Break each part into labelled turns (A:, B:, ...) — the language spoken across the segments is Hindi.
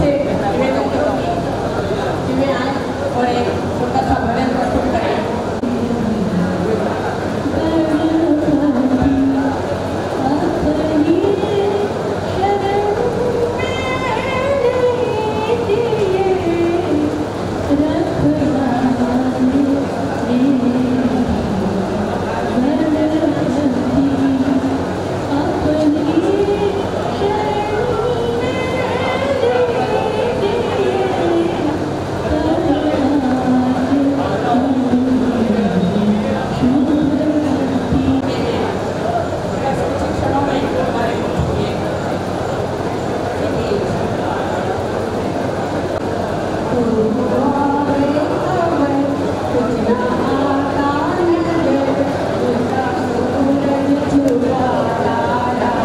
A: से निवेदन करूँगी कि वे आए और एक छोटा सा भजन प्रस्तुत करें।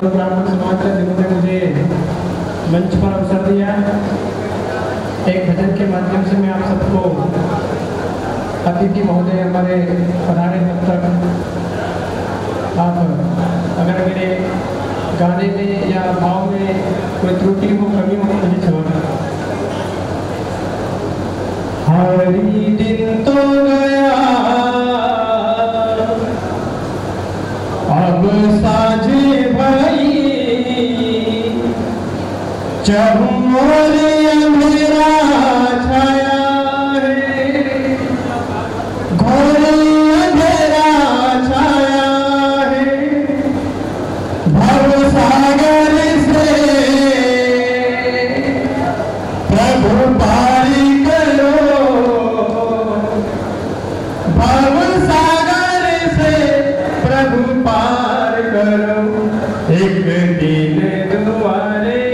B: ब्राह्मण समाज के दिनों ने मुझे मंच पर अवसर दिया। एक भजन के माध्यम से मैं आप सबको अतिथि महोदय हमारे पधारे तक आप अगर मेरे गाने में या भाव में कोई त्रुटि हो कमी हो तो मुझे क्षमा करें। हरी दिन तो गया अब साझे भई चहुओर अंधेरा छाया है, घोर अंधेरा छाया है, भव सागर से प्रभु पारी करो, भव सागर से प्रभु पार करो। एक दिन दुआरे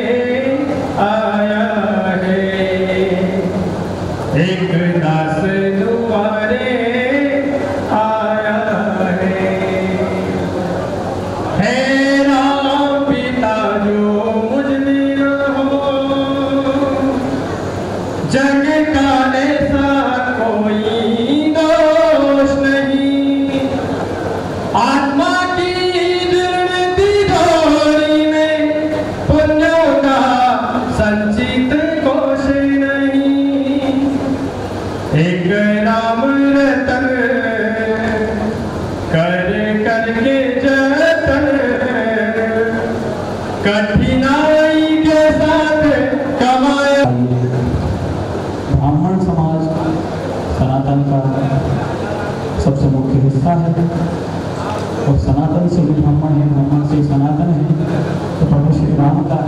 B: आया है, एक दास दुआरे आया है राम पिता जो मुझ में हो, जग का ऐसा कोई दोष नहीं, आत्मा संचित कोश नहीं, एक राम रतन कर करके जतन, कठिनाई के साथ कमाया।
C: ब्राह्मण समाज सनातन का सबसे मुख्य हिस्सा है और सनातन से भी ब्राह्मण है, ब्राह्मण से सनातन है। तो प्रभु श्री राम का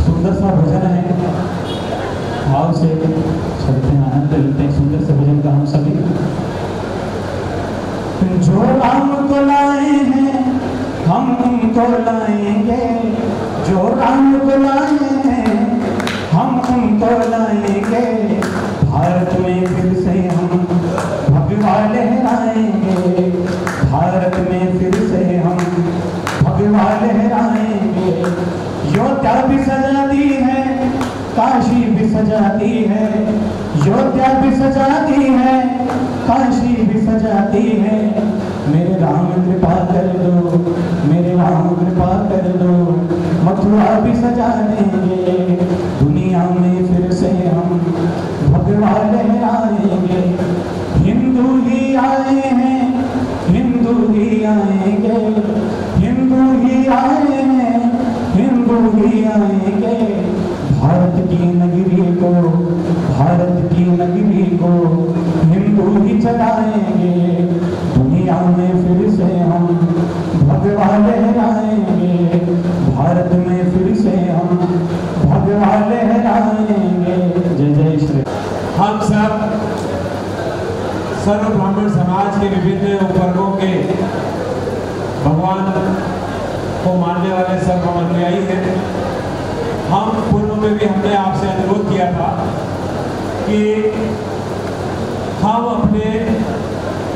C: सुंदर सा भजन है, भाव से चलते हैं, आनंद लेते हैं सुंदर से भजन का हम सभी। जो राम को लाए हैं हम उनको लाएंगे, जो राम को लाए हैं हम उनको लाएंगे, भारत में फिर से हम भगवा लहराएंगे, भारत में फिर से हम भगवा लहराएंगे। योद्धा भी सजाती है, काशी भी सजाती है, योद्धा भी सजाती है, काशी भी सजाती है। मेरे राम कृपा कर दो, मेरे राम कृपा कर दो, मथुरा भी सजा देंगे, दुनिया में फिर से हम भगवा लहराएंगे। हिंदू ही आए हैं, हिंदू ही आएंगे, हिंदू ही आए हैं, हिंदू ही आएंगे। भारत की नगरी को, भारत की नगरी को हिंदू ही चलाएंगे, दुनिया में फिर से हम भगवा लहराएंगे, भारत में फिर से हम भगवा लहराएंगे। जय जय श्री।
D: हम सब सर्व ब्राह्मण समाज के विभिन्न उपवर्गों के भगवान को मानने वाले सब अनुयायी हैं। हम पूर्व में भी हमने आपसे अनुरोध किया था कि हम अपने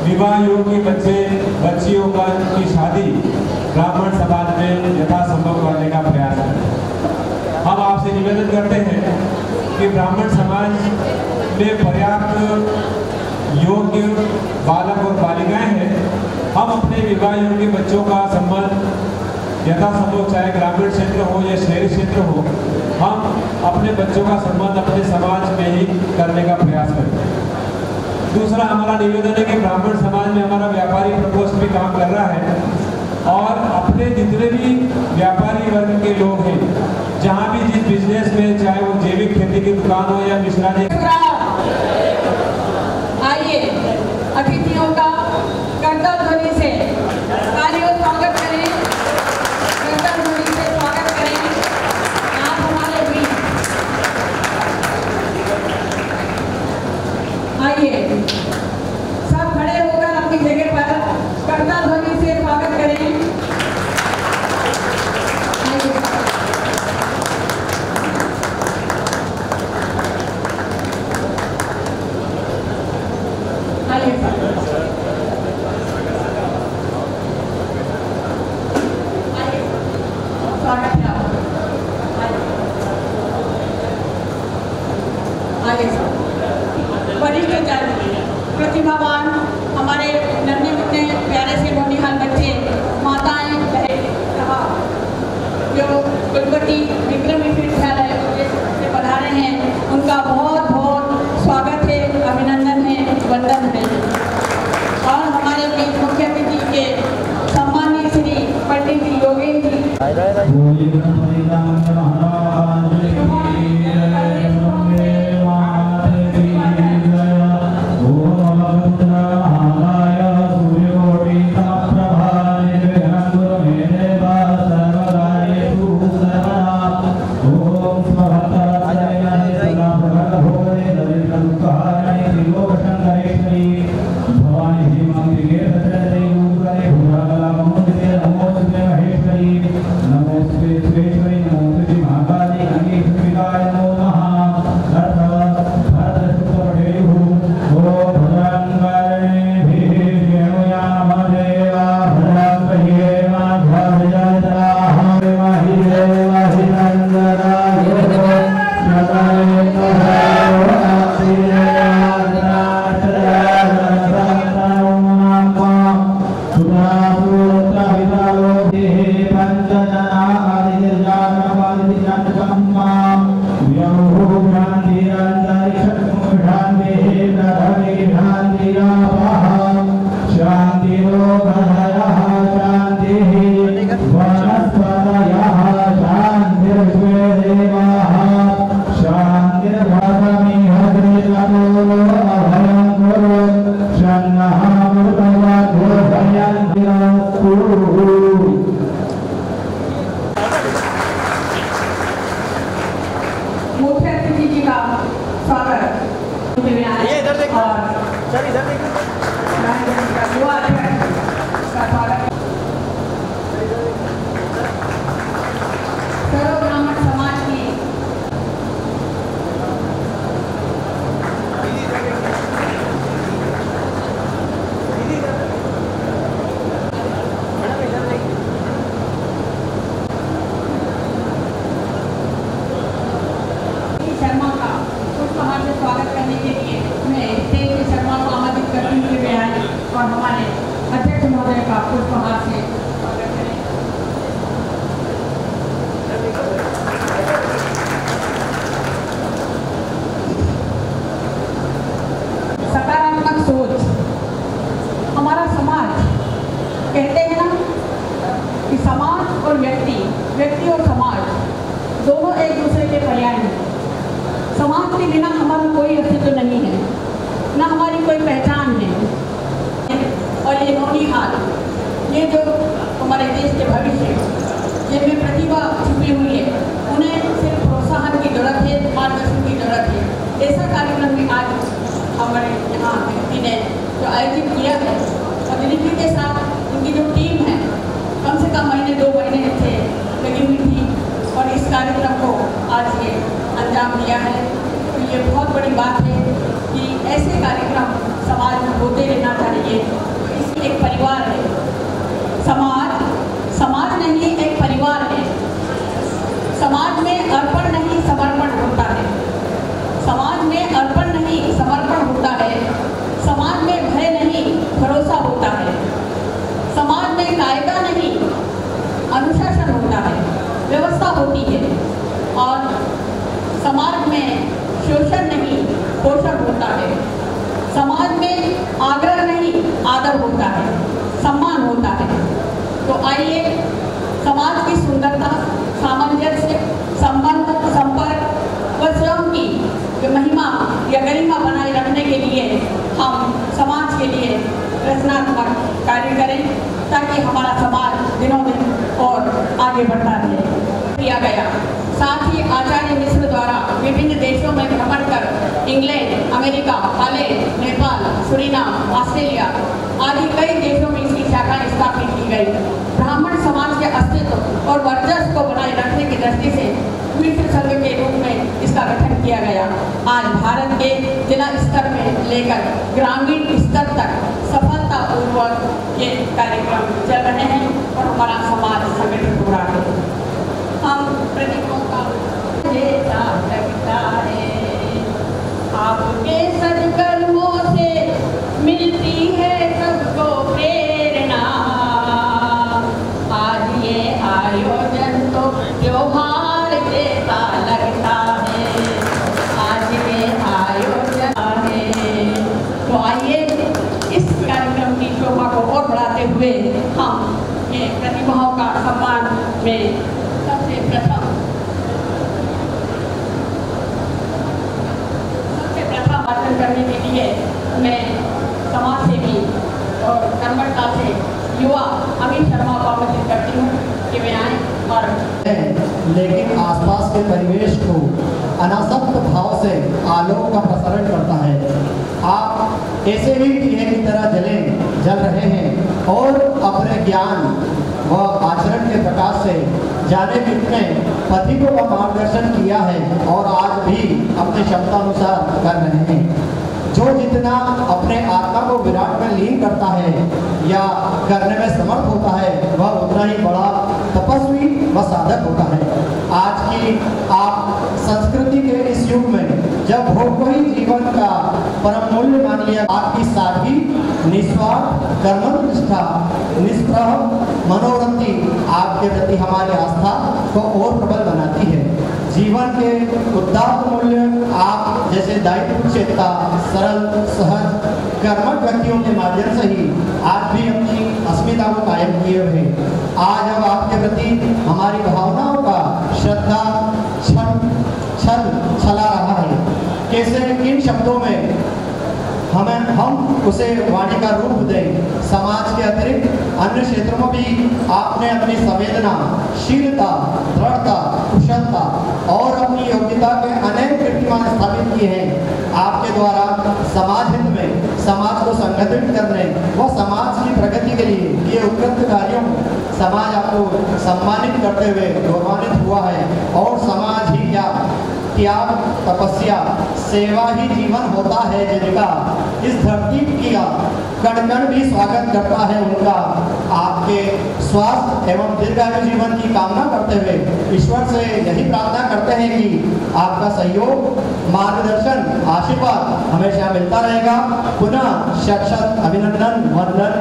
D: विवाह योग्य बच्चे बच्चियों की शादी ब्राह्मण समाज में यथासंभव करने का प्रयास करें। हम आपसे निवेदन करते हैं कि ब्राह्मण समाज में पर्याप्त योग्य बालक और बालिकाएं हैं। हम अपने विवाह योग्य बच्चों का संबंध यथासंभव चाहे ग्रामीण क्षेत्र हो या शहरी क्षेत्र हो, हम अपने बच्चों का सम्मान अपने समाज में ही करने का प्रयास करते हैं। दूसरा हमारा निवेदन है कि ब्राह्मण समाज में हमारा व्यापारी प्रकोष्ठ भी काम कर रहा है और अपने जितने भी व्यापारी वर्ग के लोग हैं, जहाँ भी जिस बिजनेस में, चाहे वो जैविक खेती की दुकान हो या मिश्राजी,
A: आइए अतिथियों का करतल ध्वनि से तालियों स्वागत करें, करतल ध्वनि से स्वागत करें। आप हमारे बीच आइए, सब खड़े होकर अपनी जगह पर करतल ध्वनि से स्वागत करें। प्रतिभावान हमारे नन्हे मुन्ने प्यारे से नौनिहाल बच्चे, माताएं, बहन, जो कुलपति विक्रम विश्वविद्यालय से पधारे हैं, उनका बहुत बहुत स्वागत है, अभिनंदन है, वंदन है। और हमारे बीच मुख्य अतिथि के सम्मानित श्री पंडित योगेंद्र जी, मुख्य अतिथि जी का स्वागत सर्व ब्राह्मण समाज की शर्मा का पुष्पहार से स्वागत करने के लिए मैं तेज शर्मा को आमंत्रित करती हूँ कि आए और हमारे अध्यक्ष महोदय का पुष्पहार से स्वागत करें। सकारात्मक सोच। हमारा समाज, कहते हैं ना कि समाज और व्यक्ति, व्यक्ति और समाज दोनों एक दूसरे के पर्याय हैं। समाज के बिना हमारा कोई अस्तित्व नहीं है, ना हमारी कोई पहचान है। और ये नौनिहाल, ये जो हमारे देश के भविष्य, जिनमें प्रतिभा छुपी हुई है, उन्हें सिर्फ प्रोत्साहन की जरूरत है, मार्गदर्शन की जरूरत है। ऐसा कार्यक्रम भी आज हमारे यहाँ दिल्ली ने जो आयोजित किया है, और दिल्ली के साथ उनकी जो टीम है, कम से कम महीने 2 महीने से लगी हुई थी और इस कार्यक्रम को आज ये अंजाम दिया है। तो ये बहुत बड़ी बात है कि ऐसे कार्यक्रम समाज में होते रहना चाहिए। तो इसकी एक परिवार है, समाज नहीं, एक परिवार है। समाज में अर्पण नहीं, समर्पण होता है। समाज में अर्पण नहीं, समर्पण होता है। समाज में भय नहीं, भरोसा होता है। समाज में कायदा नहीं, अनुशासन होता है, व्यवस्था होती है। और समाज में शोषण नहीं पोषण होता है, समाज में आग्रह नहीं आदर होता है, सम्मान होता है। तो आइए समाज की सुंदरता, सामंजस्य, संबंध, संपर्क व स्वयं की जो महिमा या गरिमा बनाए रखने के लिए हम समाज के लिए रचनात्मक कार्य करें ताकि हमारा समाज दिनों दिन और आगे बढ़ता रहे। किया गया। साथ ही आचार्य मिश्र द्वारा विभिन्न देशों में भ्रमण कर England, America, Thailand, Nepal, Suriname, Australia आदि कई देशों में इसकी शाखाएं स्थापित की गई। ब्राह्मण समाज के अस्तित्व और वर्चस्व को बनाए रखने की दृष्टि से मिश्र संघ के रूप में इसका गठन किया गया। आज भारत के जिला स्तर में लेकर ग्रामीण स्तर तक सफलतापूर्वक ये कार्यक्रम चल रहे हैं और हमारा समाज संगठित हो रहा है। हम प्रतीकों का देता लगता है, आपके सदकर्मों से मिलती है सबको प्रेरणा। आज ये आयोजन तो त्योहार जैसा लगता है, आज ये आयोजन है। तो आइए इस कार्यक्रम की शोभा को और बढ़ाते हुए हम ये प्रतिभाओं का सम्मान में सबसे प्रथम भाषण करने के लिए मैं समाज सेवी और कर्मठता से युवा अमित शर्मा को आमंत्रित करती हूँ कि वे आएं और
E: लेकिन आसपास के परिवेश को अनासक्त भाव से आलोक का प्रसारण करता है। आप ऐसे ही दिए की तरह जल रहे हैं और अपने ज्ञान व आचरण के प्रकाश से जाने कितने पथिकों का मार्गदर्शन किया है और आज भी अपने क्षमता अनुसार कर रहे हैं। जो जितना अपने आत्मा को विराट में लीन करता है या करने में समर्थ होता है वह उतना ही बड़ा तपस्वी व साधक होता है। आज की आप संस्कृति के इस युग में जब भोग को ही जीवन का परम मूल्य मान लिया, आपकी सादगी, निस्वार्थ कर्मनिष्ठा, निष्प्रह मनोवृत्ति आपके प्रति हमारी आस्था को और प्रबल बनाती है। जीवन के उदात्त मूल्य आप जैसे दायित्व चेतता, सरल सहज कर्मठ व्यक्तियों के माध्यम से ही आज भी अपनी अस्मिता को कायम किए हुए। आज अब आपके प्रति हमारी भावनाओं का श्रद्धा छला रहा है। कैसे किन शब्दों में हम उसे वाणी का रूप दें। समाज के अतिरिक्त अन्य क्षेत्रों में भी आपने अपनी संवेदना, शीलता, दृढ़ता, कुशलता और अपनी योग्यता के अनेक कीर्तिमान स्थापित किए हैं। आपके द्वारा समाज हित में समाज को संगठित करने व समाज की प्रगति के लिए किए उत्कृष्ट कार्यों समाज आपको सम्मानित करते हुए गौरवान्वित हुआ है। और समाज ही क्या, त्याग, तपस्या, सेवा ही जीवन होता है जिनका इस धरती की कण कण भी स्वागत करता है उनका। आपके स्वास्थ्य एवं दीर्घायु जीवन की कामना करते हुए ईश्वर से यही प्रार्थना करते हैं कि आपका सहयोग, मार्गदर्शन, आशीर्वाद हमेशा मिलता रहेगा। पुनः शत अभिनंदन वंदन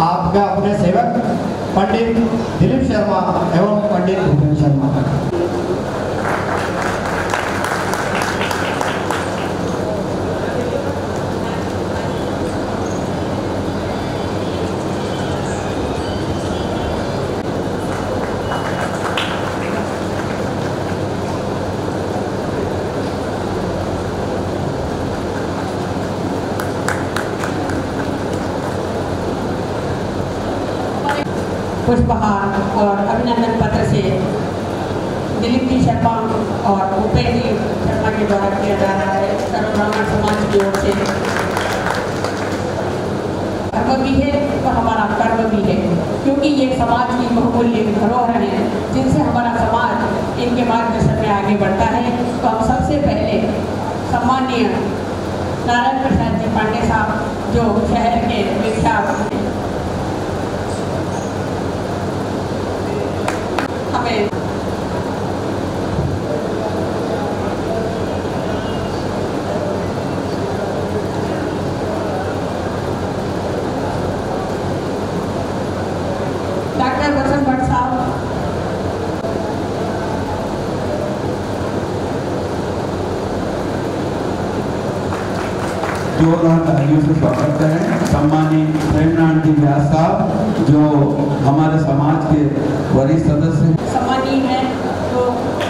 E: आपका अपने सेवक पंडित दिलीप शर्मा एवं पंडित भूपेन शर्मा।
A: पुष्पहार और अभिनंदन पत्र से दिलीप जी शर्मा और भूपेन जी शर्मा के द्वारा किया जा रहा है। सर्व ब्राह्मण समाज की ओर से धर्म भी है और हमारा कर्म भी है, क्योंकि ये समाज की बहुमूल्य धरोहर है जिनसे हमारा समाज इनके मार्गदर्शन में आगे बढ़ता है। तो हम सबसे पहले सम्मानीय नारायण प्रसाद जी पांडे साहब जो शहर के विख्यात हमें डॉक्टर वसंत भट्ट साहब
C: जोरदार तालियों से स्वागत करें सम्मानित प्रेमनाथ जी व्यास साहब जो हमारे समाज के वरिष्ठ सदस्य
A: सम्मानीय हैं, तो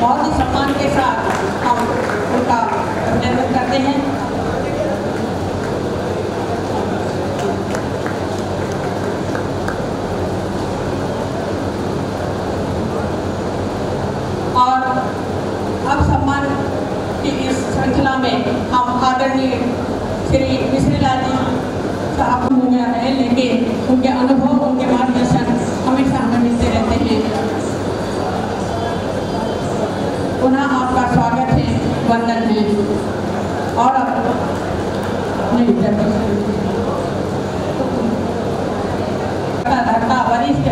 A: बहुत ही सम्मान के साथ हम उनका अभिनंदन करते हैं। और अब सम्मान की इस श्रृंखला में हम आदरणीय श्री मिश्रीलाल जी साहब हो गया है, लेकिन उनके अनुभव, उनके मार्गदर्शन हमेशा हमें मिलते रहते हैं। पुनः आपका स्वागत है, वंदन है। और अब वरिष्ठ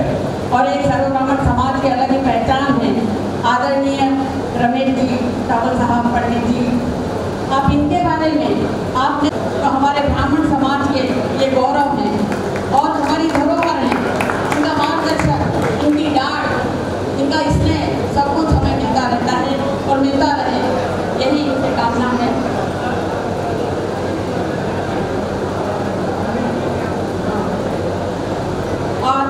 A: और एक सर्वब्राह्मण समाज की अलग ही पहचान है, आदरणीय रमेश जी रावल साहब पंडित जी, आप इनके बारे में आपने तो हमारे ब्राह्मण समाज के ये गौरव है और हमारी धरोहर है। इनका मार्गदर्शन, इनकी डांट, इनका स्नेह सब कुछ हमें मिलता रहता है और मिलता रहे, यही इनकी कामना है। और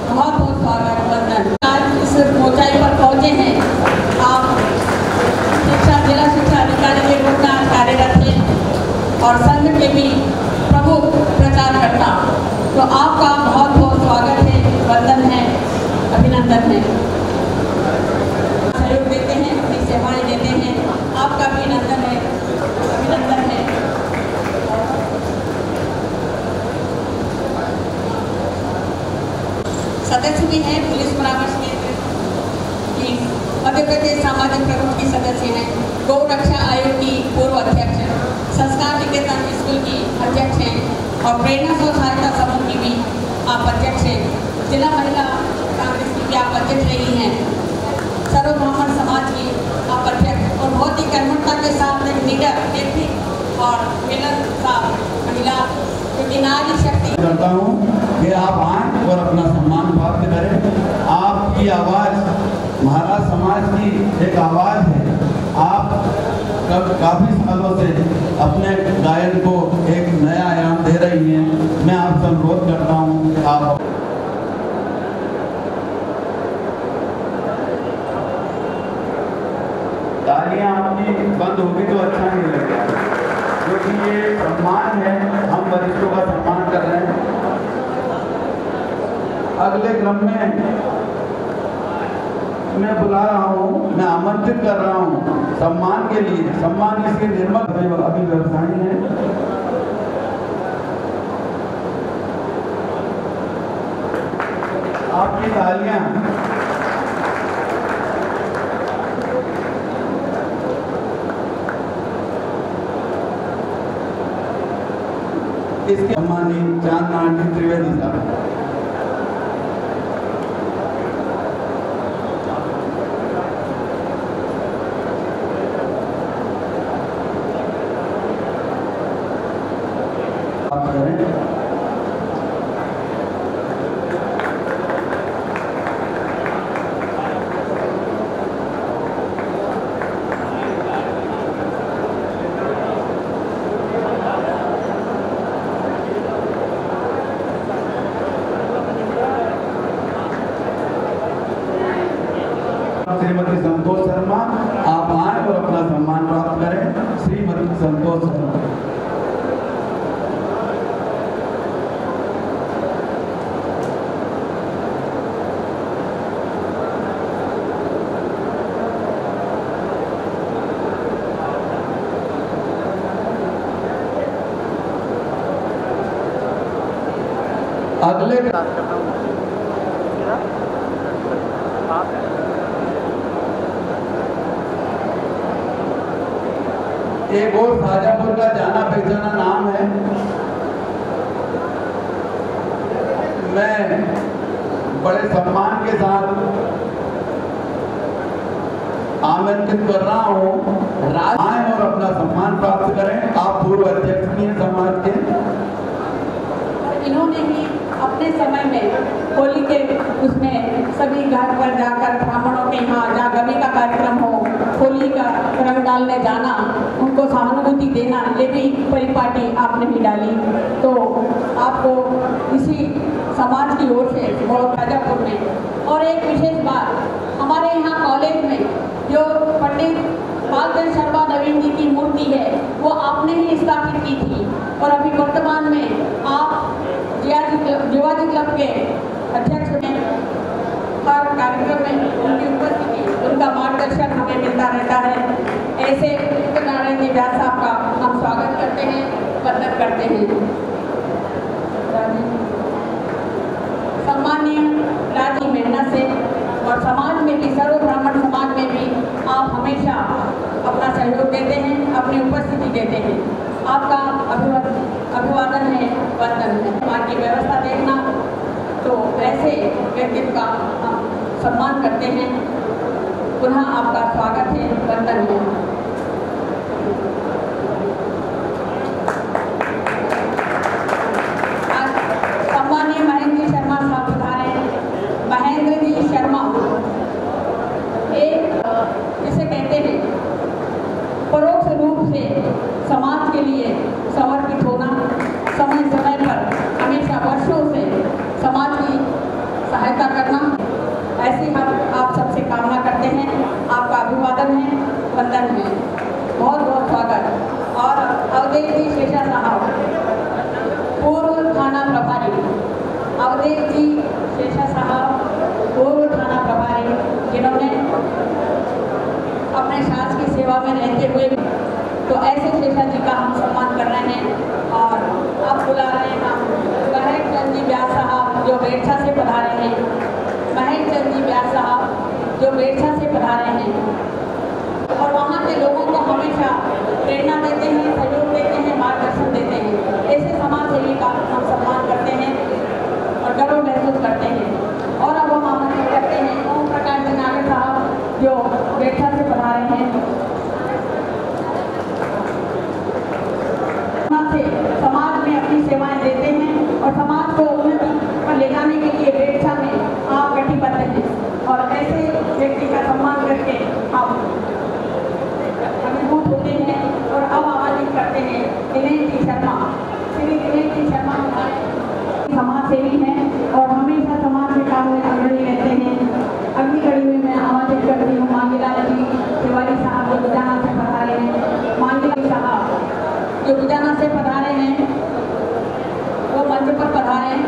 A: बहुत बहुत स्वागत, वंदन। आज इस ऊंचाई पर पहुँचे हैं, आप जिला शिक्षा अधिकारी के रूप में आज कार्यरत हैं और संघ के भी प्रमुख प्रचारकर्ता, तो आपका बहुत बहुत स्वागत है, वंदन है, अभिनंदन है। सहयोग देते हैं, अपनी सेवाएं देते हैं, आपका भी अभिनंदन है, अभिनंदन है। सदस्य भी हैं पुलिस परामर्श केंद्र की, मध्य प्रदेश सामाजिक प्रकोष्ठ की सदस्य हैं, गौ रक्षा आयोग की पूर्व अध्यक्ष, संस्कार निकेतन स्कूल की अध्यक्ष हैं और प्रेरणा स्व सहायता समूह की भी आप अध्यक्ष हैं। जिला महिला कांग्रेस की भी आप अध्यक्ष रही हैं, सर्व ब्राह्मण समाज की आप अध्यक्ष और बहुत ही कर्मठता के साथ एक लीडर व्यक्ति और मिलनसार महिला, क्योंकि नारी शक्ति
C: करता हूँ कि आप आएँ और अपना सम्मान प्राप्त करें। आपकी आवाज़ महाराज समाज की एक आवाज़ है। आप काफ़ी सालों से अपने गायन को एक नया आयाम दे रही हैं। मैं आपसे अनुरोध करता हूँ कि आप तालियां आपकी बंद होगी तो अच्छा नहीं लगेगा, क्योंकि ये सम्मान है, हम वरिष्ठों का सम्मान कर रहे हैं। अगले क्रम में मैं बुला रहा हूँ, मैं आमंत्रित कर रहा हूँ सम्मान के लिए। सम्मान इसके निर्मल अभी व्यवसायी हैं, आपकी तालियां इसके सम्मानित चांदनाथ त्रिवेदी साहब। श्रीमती संतोष शर्मा, आप आए और अपना सम्मान प्राप्त करें। श्रीमती संतोष शर्मा। अगले एक और शाजापुर का जाना पहचाना नाम है। मैं बड़े सम्मान के साथ आमंत्रित कर रहा हूँ, आए और अपना सम्मान प्राप्त करें। आप पूर्व अध्यक्ष भी हैं समाज के।
A: इन्होंने ही अपने समय में होली के उसमें सभी घाट पर जाकर ब्राह्मणों के यहाँ जहाँ गमी का कार्यक्रम हो, होली का रंग डालने जाना, उनको सहानुभूति सहानुभूति देना, ये भी परिपाटी आपने ही डाली। तो आपको इसी समाज की ओर से बहुत राजापुर में। और एक विशेष बात, हमारे यहाँ कॉलेज में जो पंडित बालचंद्र शर्मा नवीन जी की मूर्ति है वो आपने ही स्थापित की थी, और अभी वर्तमान में आप जीवाजी क्लब के अध्यक्ष हैं। हर कार्यक्रम में उनकी उपस्थिति, उनका मार्गदर्शन हमें मिलता रहता है। ऐसे नारायण जी व्यास साहब का हम स्वागत करते हैं, वंदन करते हैं। सम्मानीय राजी मेहनत से और समाज में भी, सर्व ब्राह्मण समाज में भी आप हमेशा अपना सहयोग देते हैं, अपनी उपस्थिति देते हैं। आपका अभिवादन है, वंदन है। वहाँ की व्यवस्था देखना, तो ऐसे व्यक्तित्व का हम सम्मान करते हैं। पुनः आपका स्वागत है, वंदन है। आज सम्मानीय महेंद्र जी शर्मा साहब पधारे। महेंद्र जी शर्मा एक जिसे कहते हैं परोक्ष रूप से समाज के लिए समर्पित होना, समय समय पर हमेशा वर्षों से समाज की सहायता करना, ऐसी हम आप सबसे कामना करते हैं। आपका अभिवादन है, वंदन है, बहुत बहुत स्वागत। और अवधेश जी शेषा साहब, पूर्व थाना प्रभारी, अवधेश जी शेषा साहब पूर्व थाना प्रभारी, जिन्होंने अपने सास की सेवा में रहते हुए, तो ऐसे शेषा जी का हम सम्मान कर रहे हैं। और अब बुला रहे हैं हम महेश चंद जी व्यास साहब जो बेरछा से पधारे हैं। महेश चंद जी व्यास साहब जो बेरछा से पधारे हैं और वहाँ के लोगों को हमेशा प्रेरणा देते हैं, सहयोग देते हैं, मार्गदर्शन देते हैं। ऐसे समाज सेवी का हम सम्मान करते हैं और गर्व महसूस करते हैं। और अब हम आमंत्रित करते हैं ओम प्रकाश जी नागर साहब जो बेरछा से पधारे हैं। समाज में अपनी सेवाएं देते हैं और समाज को उन्नति पर ले जाने के लिए बेरछा में आप कटिबद्ध हैं। और ऐसे व्यक्ति का सम्मान करके हम अभिभूत होते हैं। और अब आमंत्रित करते हैं दिनेश जी शर्मा। श्री दिनेश जी शर्मा समाज सेवी हैं और हमेशा समाज के काम में अग्रणी रहते हैं। अगली कड़ी में मैं आमंत्रित करती हूँ मांगीलाल जी तिवारी साहब जो गुजाना से पधारे हैं। मांगीलाल साहब जो गुजाना से पधारे हैं वो मंच पर पधारे हैं।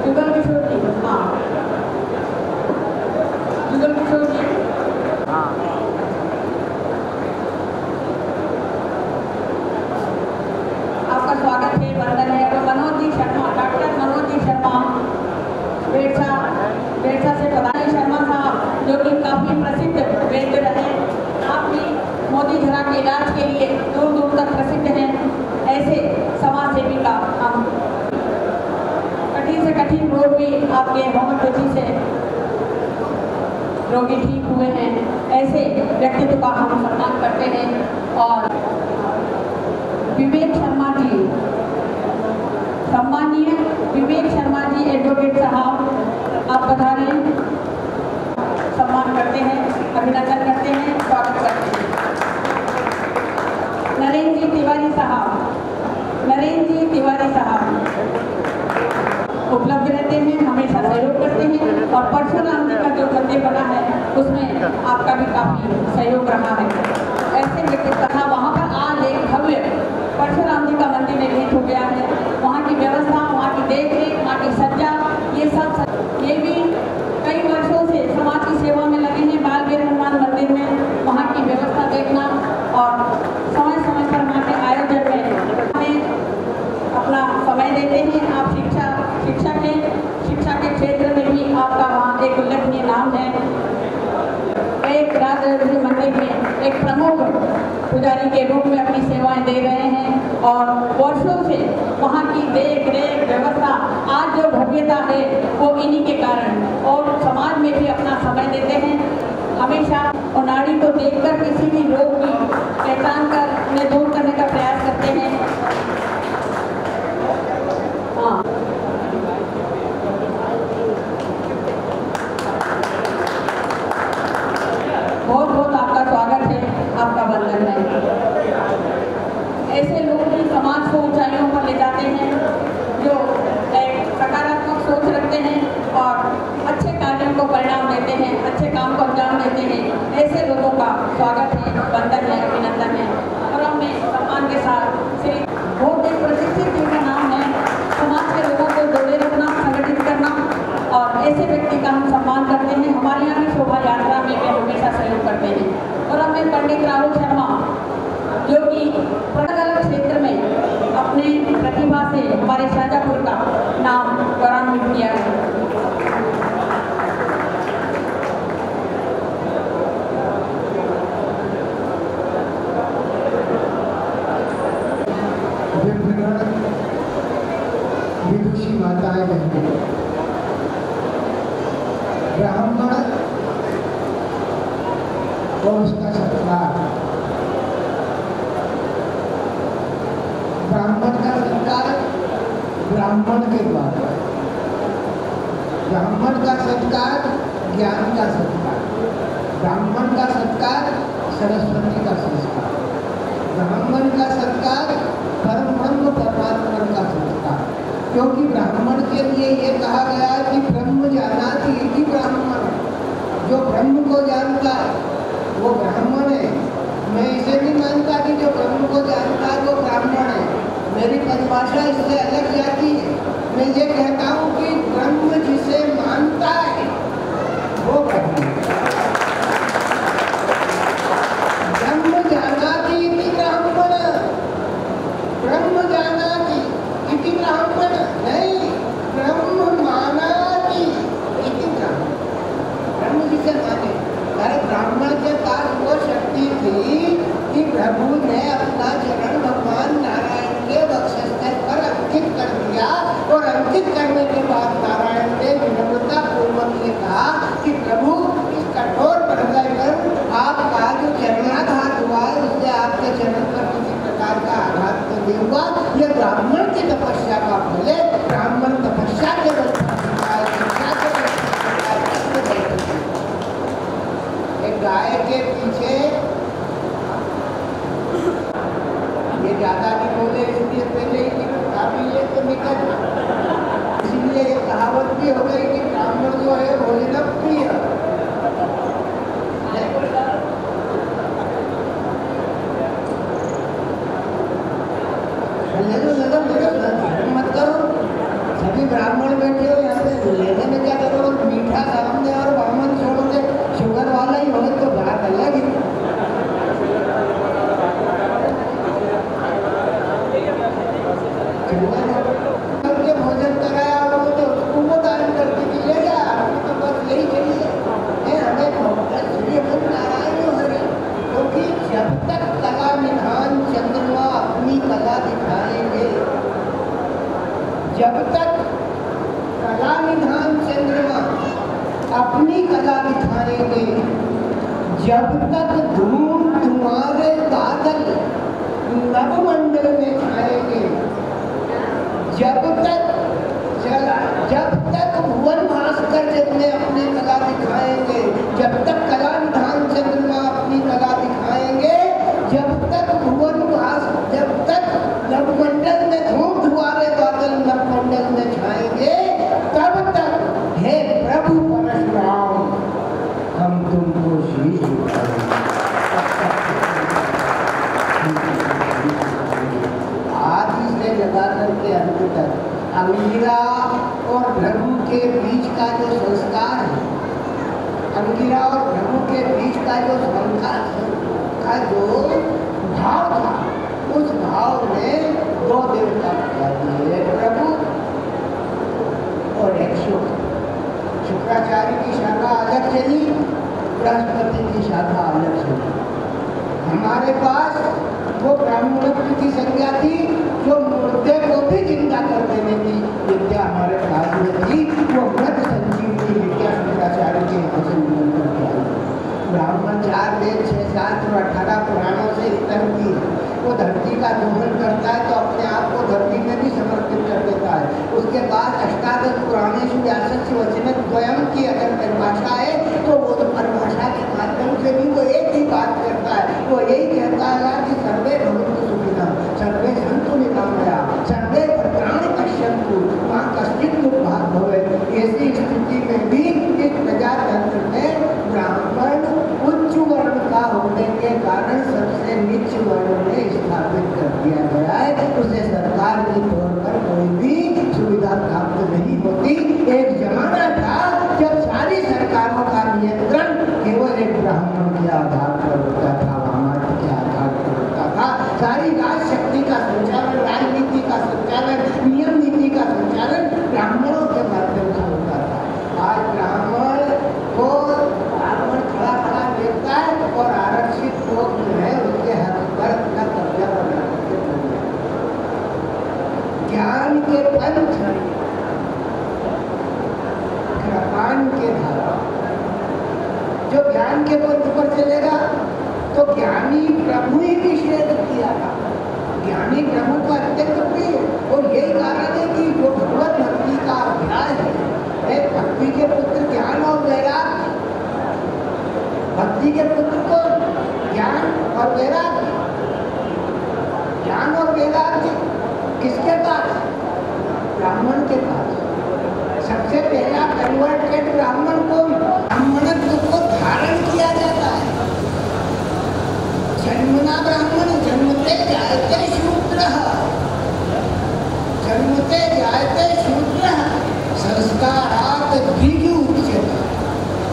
A: जुगल किशोर जी, हाँ जुगल किशोर जी, आपका स्वागत है, वंदन है। तो मनोज जी शर्मा, डॉक्टर मनोज जी शर्मा बेरछा से पधारे। शर्मा साहब जो कि काफ़ी प्रसिद्ध वैद्य रहे, आपकी मोदी झरा के इलाज के लिए दूर दूर तक प्रसिद्ध हैं। ऐसे समाज सेवी का हम कठिन से कठिन रोग भी आपके होम्योपैथी से रोगी ठीक हुए हैं। ऐसे व्यक्तित्व का हम सम्मान करते हैं। और विवेक शर्मा जी, सम्मानीय विवेक शर्मा जी एडवोकेट साहब आप पधारे, सम्मान करते हैं, अभिनंदन करते हैं, स्वागत करते हैं। नरेंद्र जी तिवारी साहब, नरेंद्र जी तिवारी साहब उपलब्ध रहते हैं, हमेशा सहयोग करते हैं। और परशुराम जी का जो मंदिर बना है उसमें आपका भी काफ़ी सहयोग रहा है। ऐसे व्यक्ति था वहाँ पर आज एक भव्य परशुराम जी का मंदिर निर्मित हो गया है। वहाँ की व्यवस्था, वहाँ की देखरेख, वहाँ की सज्जा, ये भी कई वर्षों से समाज की सेवा में लगे हैं। बालवीर हनुमान मंदिर में वहाँ की व्यवस्था देखना और समय समय पर वहाँ के आयोजन में अपना समय देते हैं। आप शिक्षा के क्षेत्र में भी आपका वहाँ एक उल्लेखनीय नाम है। एक राजराजेश्वरी मंदिर में एक प्रमुख पुजारी के रूप में अपनी सेवाएं दे रहे हैं और वर्षों से वहाँ की देख रेख व्यवस्था, आज जो भव्यता है वो इन्हीं के कारण। और समाज में भी अपना समय देते हैं हमेशा, और नाड़ी को देखकर किसी भी रोग की पहचान कर उन्हें दूर करने का प्रयास करते हैं। हाँ, बहुत बहुत को ऊंचाइयों पर ले जाते हैं, जो एक सकारात्मक सोच रखते हैं और अच्छे कार्यों को परिणाम देते हैं, अच्छे काम को अंजाम देते हैं। ऐसे लोगों का स्वागत है, वंदन है, अभिनंदन है। और हमें सम्मान के साथ श्री बहुत एक प्रतिष्ठित जिनका नाम है, समाज के लोगों को जोड़े रखना, संगठित करना, और ऐसे व्यक्ति का हम सम्मान करते हैं। हमारे यहाँ की शोभा यात्रा में वे हमेशा सहयोग करते हैं। और हमें पंडित राहुल शर्मा, जो कि अलग अलग क्षेत्र में अपने प्रतिभा से हमारे शाजापुर का नाम गौरवान्वित किया है।
F: विदुषी माताएं बहनें, ब्राह्मण और उसका सत्कार, ब्राह्मण का सत्कार ब्राह्मण के द्वारा, ब्राह्मण का सत्कार ज्ञान का सत्कार, ब्राह्मण का सत्कार सरस्वती का संस्कार, ब्राह्मण का सत्कार परम ब्रह्म परमात्मा का संस्कार। क्योंकि ब्राह्मण के लिए ये कहा गया है कि ब्रह्म जानाति इति ब्राह्मण, जो ब्रह्म को जानता है वो ब्राह्मण है। मैं इसे नहीं मानता कि जो ब्रह्म को जानता है वो ब्राह्मण है, मेरी परिभाषा इससे अलग जाती है। मैं ये कहता हूँ कि ब्रह्म जिसे मानता है वो ब्राह्मण। ब्रह्म जानाति इति ब्राह्मण, ब्रह्म जानाति इति ब्राह्मण नहीं, ब्रह्म मानाति इति ब्राह्मण। ब्रह्म जिसे माने, अरे ब्राह्मण के पास वो शक्ति थी कि प्रभु ने अपना चरण भगवान नारायण के वक्षस्थल पर अंकित कर दिया, और अंकित करने के बाद नारायण ने विनम्रता पूर्वक ये कहा कि प्रभु इस कठोर हृदय पर आपका जो चरणाघात हुआ है उससे आपके चरण पर किसी प्रकार का आघात तो नहीं हुआ। ये ब्राह्मण की तपस्या का फल है। ब्राह्मण तपस्या के बल गाय के पीछे ये ज्यादा नहीं बोले, इसलिए पहले ही काफी ये तो निकल, इसलिए ये कहावत भी हो गई कि ब्राह्मण जो है भोजन प्रिय। मत करो, सभी ब्राह्मण बैठे हो यहाँ पे, लेने में क्या करो, मीठा सामने और ब्राह्मण छोड़ दे, शुगर वाला ही हो तो बात अलग ही। भोजन कराया और वो तो उसको वो दान करती थी, ले जा, तो बस यही चाहिए हमें नारायण हरि। क्योंकि जब तक कला निधान चंद्रमा अपनी कला दिखाएंगे, जब तक कला निधान चंद्रमा अपनी कला दिखाएंगे, जब तक धूम तुम्हारे बादल नवमंडल में छाएंगे, जब तक भुवन भास्कर जितने अपनी कला दिखाएंगे, जब तक कला निधान चंद्रमा अपनी कला दिखाएंगे, जब तक भुवन भास्कर, जब तक नवमंडल में धूम धुआरे बादल नवमंडल में छाएंगे, तब तक हे प्रभु परशुराम हम तुमको शीश झुकाएंगे। आदि से लगा करके अंत तक अंगिरा और भृगु के बीच का जो संस्कार है, अंगिरा और भृगु के बीच का जो संस्कार का जो भाव था, उस भाव में दो देवता दिए, एक प्रभु और एक शुक्र। शुक्राचार्य की शाखा अलग चली, बृहस्पति की शाखा अलग चली। हमारे पास वो ब्राह्मणत्व की संज्ञा थी, जो मुर्दे को भी जिंदा कर देने की विद्या हमारे पास में थी, वो मृत संजीवनी विद्या शुक्राचार्य के यहाँ से निरंतर की आई। ब्राह्मण 4 वेद 6 शास्त्र 18 पुराणों से हितन की है। वो धरती का दोहन करता है तो अपने आप को धरती में भी समर्पित कर देता है। उसके बाद अष्टादश पुराणेषु व्यासस्य वचन द्वयम् की अगर परिभाषा है तो वो तो परिभाषा के माध्यम से भी वो एक ही बात करता है। वो यही कहता है कि सर्वे भवन्तु सुखिनः, सर्वे सन्तु निरामयाः, उसे सरकार की तौर पर कोई भी सुविधा प्राप्त नहीं होती। एक जमाना था जब सारी सरकारों का नियंत्रण केवल एक ब्राह्मण के आधार पर होता था, ब्राह्मण के आधार पर होता था। सारी राज शक्ति का संचालन, राजनीति का संचालन, नियम नीति का संचालन ब्राह्मणों के माध्यम से होता था। आज ब्राह्मण खड़ा खड़ा देखता है और आरक्षित लोग जो है उसके हाथ पर अपना कब्जा बना करके ज्ञान के पंथ, कृपाण के धारा, जो ज्ञान के पंथ पर चलेगा तो ज्ञानी प्रभु ही निषेध किया था। ज्ञानी प्रभु का अत्यंत प्रिय, और यही कारण है कि जो भगवत भक्ति का अभ्यास है, भक्ति के पुत्र ज्ञान और वैराग्य, भक्ति के पुत्र को ज्ञान और वैराग्य, ज्ञान और वैराग्य किसके पास? ब्राह्मण के पास। सबसे पहला कन्वर्टेड ब्राह्मण को, ब्राह्मणत्व को धारण किया जाता है। जन्मना ब्राह्मण, जन्मते जायते शूद्र, जन्मते जायते शूद्र, संस्कारात् द्विगु उच्यते।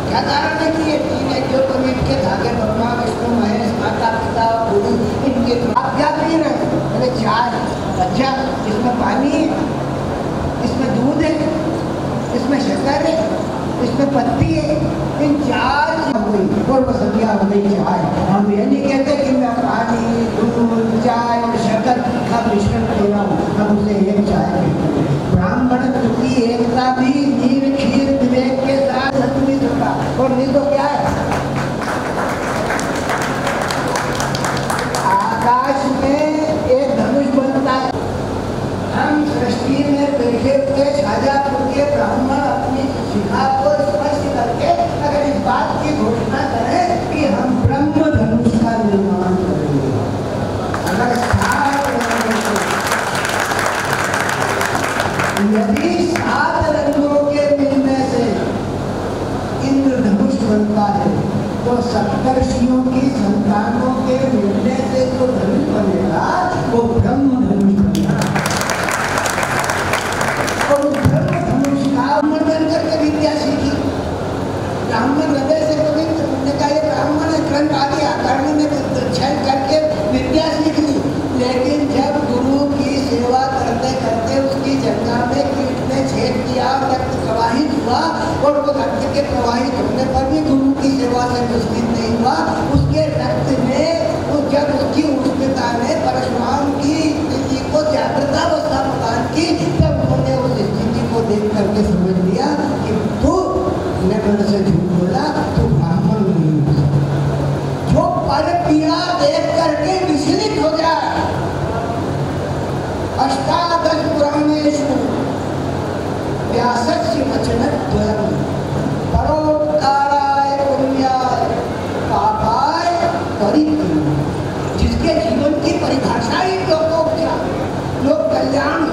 F: क्या कारण है कि ये तीन है जो तुम इनके धागे ब्रह्मा विष्णु महेश माता पिता गुरु इनके आप क्या पी रहे हैं? बोले चाय। अच्छा, इसमें पानी है, इसमें दूध है, इसमें शक्कर है, इसमें पत्ती है, इन चार हुई और वो संज्ञा हो गई चाय। हम ये नहीं कहते कि मैं पानी दूध चाय और शक्कर का मिश्रण दे रहा हूँ, हम उसे एक चाय कहते हैं। ब्राह्मण की एकता भी नीर खीर विवेक के साथ संतुलित होगा। और नहीं तो क्या है, आकाश में एक धनुष बनता है। हम सृष्टि में बैठे हुए शाजापुर के ब्राह्मण अपनी शिखा को स्पर्श करके अगर इस बात की घोषणा करें कि हम ब्रह्म धनुष का निर्माण करेंगे, अगर यदि 7 रंगों के मिलने से इंद्रधनुष बनता है तो सप्तर्षियों की संतानों के मिलने से जो धनुष बनेगा वो ब्रह्म धनुष बनेगा। और उस ब्रह्म धनुष का ब्राह्मण बन करके विद्या सीखी। ब्राह्मण हृदय से कभी उन्होंने कहा ये ब्राह्मण है, ग्रंथ आ गया, कर्ण में छल करके विद्या सीख ली। लेकिन जब गुरु की सेवा करते करते उसकी जंघा में कीट ने छेद किया, रक्त प्रवाहित हुआ, और वो रक्त के प्रवाहित होने पर भी गुरु की सेवा से पुष्पित नहीं हुआ। उसके रक्त में वो जब उसकी उष्णता ने परशुराम की स्थिति को जागृतावस्था प्रदान की, तब उन्होंने उस स्थिति को देख करके समझ लिया कि तू ने मेरे से झूठ बोला, तू ब्राह्मण नहीं। जो पर पीड़ा देख करके विचलित हो जाए, अष्टादश पुराणेषु व्यासस्य वचनद्वयम् परोपकाराय पुण्याय पापाय परित्यागाय। जिसके जीवन की परिभाषा ही लोकोपचार, लोक कल्याण,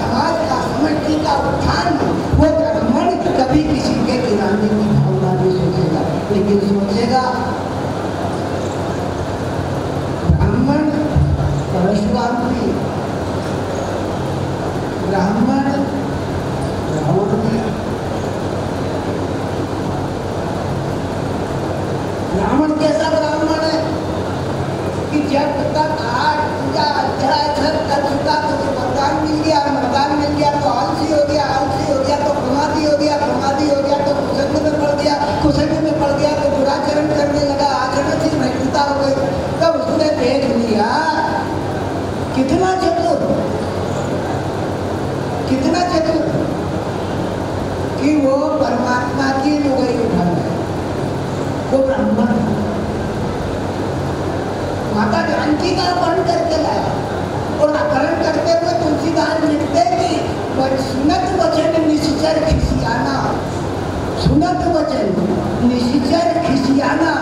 F: समाज का समष्टि का उत्थान, वो ब्राह्मण कभी किसी के गिराने की भावना नहीं सोचेगा, लेकिन सोचेगा ब्राह्मण परशुराम की, ब्राह्मण रावण की। ब्राह्मण कैसा ब्राह्मण है कि जब तक 8 पूजा अध्याय कर चुका तो वरदान मिल गया, वरदान मिल गया तो आलसी हो गया, आलसी हो गया तो प्रमादी हो गया, प्रमादी हो गया तो कुसंग में पड़ गया, कुसंग में पड़ गया तो दुराचरण करने लगा, आचरण से भ्रष्टता हो गई। तब उसने देख लिया कितना चतुर, कितना चतुर कि वो परमात्मा की लुगाई उठा है, वो ब्राह्मण। माता जानकी का अपहरण करके लाया, और अपहरण करते हुए तुलसीदास लिखते कि सुनत वचन निश्चर खिसियाना, सुनत वचन निश्चर खिसियाना,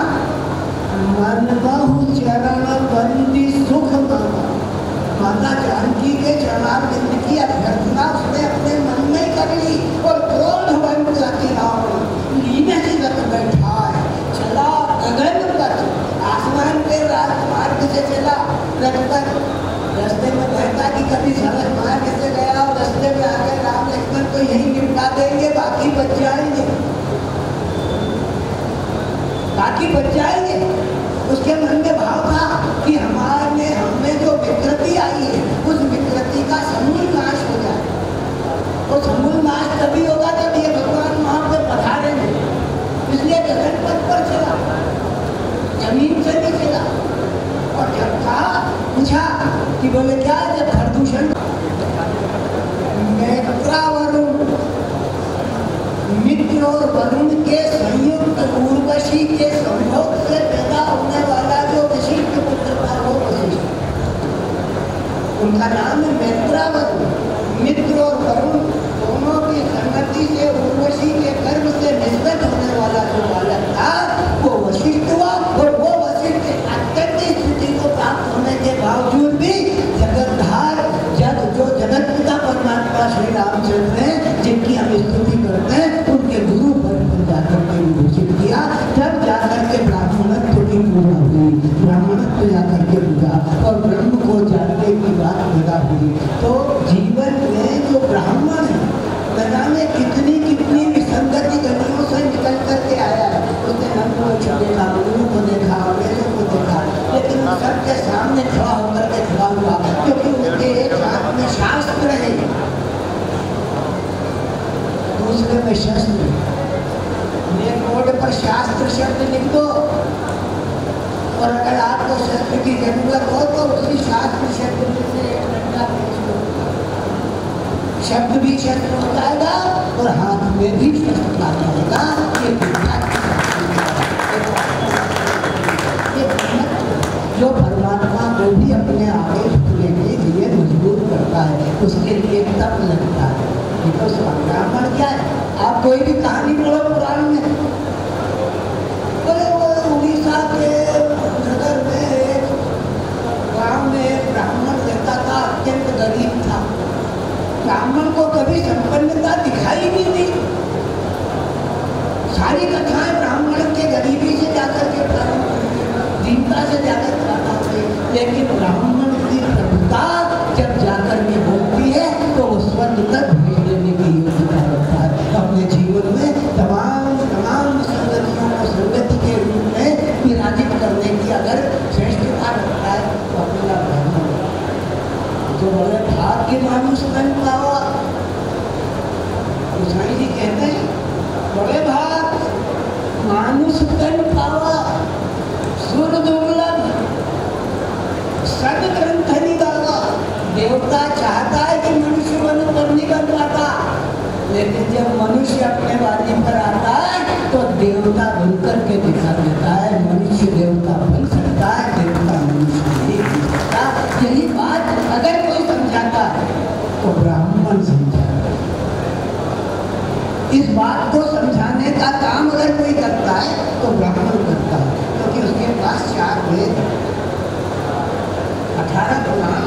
F: मन बहु चरण बंदी सुख माना। माता जानकी के चरणारविंद की अभ्यर्थना उसने अपने मन में कर ली, और क्रोध बन जाती रावण लीने से लग बैठा है, चला गगन पर, आसमान पे राजमार्ग से चला, रथ पर रास्ते में बहता कि बाकी बच जाएंगे। उसके मन में भाव था कि हमें जो विकृति आई है उस विकृति का समूल नाश हो जाए। और समूल नाश तभी होगा जब ये भगवान वहां पे पधारेंगे। इसलिए गगन पथ पर चला, जमीन से नहीं चला। और जब कहा पूछा कि बोले क्या, जब प्रदूषण वरुण मित्र और वरुण के संयुक्त उर्वशी के संभोग से पैदा होने वाला जो वशिष्ठ पुत्र था वो वशिष्ठ, उनका नाम है मैत्रावरुण। मित्र और वरुण दोनों की संगति से उर्वशी के गर्भ से निष्पन्न होने वाला जो बालक था वो वशिष्ठ हुआ। और वो वशिष्ठ अत्यंत स्थिति को प्राप्त होने के बावजूद भी जगतधार जो जगत पिता परमात्मा श्री रामचंद्र हैं, जिनकी हम स्तुति करते हैं, उनके गुरु पद पर जाकर के घोषित किया। तब जाकर के ब्राह्मणत्व की पूजा हुई, ब्राह्मणत्व जाकर के पूजा और ब्रह्म को जानने की बात पैदा हुई। तो जीवन में जो ब्राह्मण है मैंने कितनी विसंगति गलियों से निकल करके आया है। उसने हमको देखा, गुरु को देखा, मेरे को देखा, लेकिन सबके सामने खड़ा होकर के खड़ा हुआ, क्योंकि उनके एक हाथ में शास्त्र है, दूसरे में शस्त्र। एक बोर्ड पर शास्त्र शब्द लिख दो, और अगर आपको शस्त्र की जरूरत हो तो उसी शास्त्र शब्द से एक डंडा खींच दो, शब्द भी शस्त्र हो जाएगा और हाथ में भी शस्त्र आ जाएगा। जो परमात्मा को भी अपने आगे झुकने के लिए मजबूर करता है, उसके लिए तप लगता है। तो ब्राह्मण क्या है, आप कोई भी कहानी पढ़ो पुराण में, बोले वो उड़ीसा के नगर में एक गांव में एक ब्राह्मण रहता था, अत्यंत गरीब था। ब्राह्मण को कभी संपन्नता दिखाई नहीं दी। सारी कथाएं ब्राह्मण के गरीबी से जाकर के प्रारंभ हुई, दीनता से जाकर प्रारंभ हुई, लेकिन ब्राह्मण की प्रभुता जब जाकर के बोलती है तो वो स्वर्ग तक भेज देने की योग्यता रखता है। अपने जीवन में तमाम संगतियों को संगति के रूप में विराजित करने की अगर श्रेष्ठता रखता है तो अपना ब्राह्मण जो बड़े भाग्य मानुष बन पावा। गोसाई जी कहते हैं बड़े भाग मानुष बन पावा, सुर दुर्लभ सद ग्रंथ निगावा। देवता चाहता है कि मनुष्य बनो पर नहीं बन पाता, लेकिन जब मनुष्य अपने वादी पर आता है तो देवता बनकर के दिखा देता है। मनुष्य देवता बन सकता है, देवता मनुष्य नहीं बन सकता। यही बात अगर कोई समझाता है तो ब्राह्मण समझाता है। इस बात को समझाने का काम अगर कोई करता है तो ब्राह्मण करता है, क्योंकि उसके पास 4 वेद 18 पुराण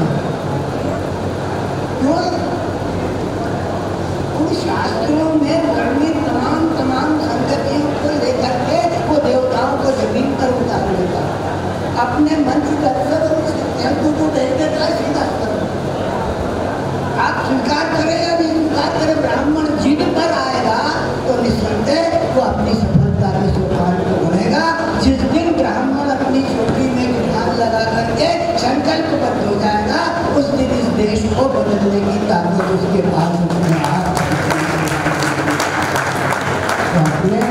F: उन शास्त्रों में वर्णित तमाम संगतियों को लेकर के वो देवताओं को जमीन पर उतार लेता है। अपने मंच को देख देता है सीधा कर। आप स्वीकार करें या नहीं स्वीकार करें, ब्राह्मण जिन पर आएगा तो निस्संदेह वो अपनी सफलता के सोपान को बढ़ेगा। जिस दिन ब्राह्मण अपनी चोटी में ध्यान लगा करके संकल्पबद्ध हो जाएगा, उस दिन इस देश को बदलने की ताकत उसके पास अपने आप। तो अपने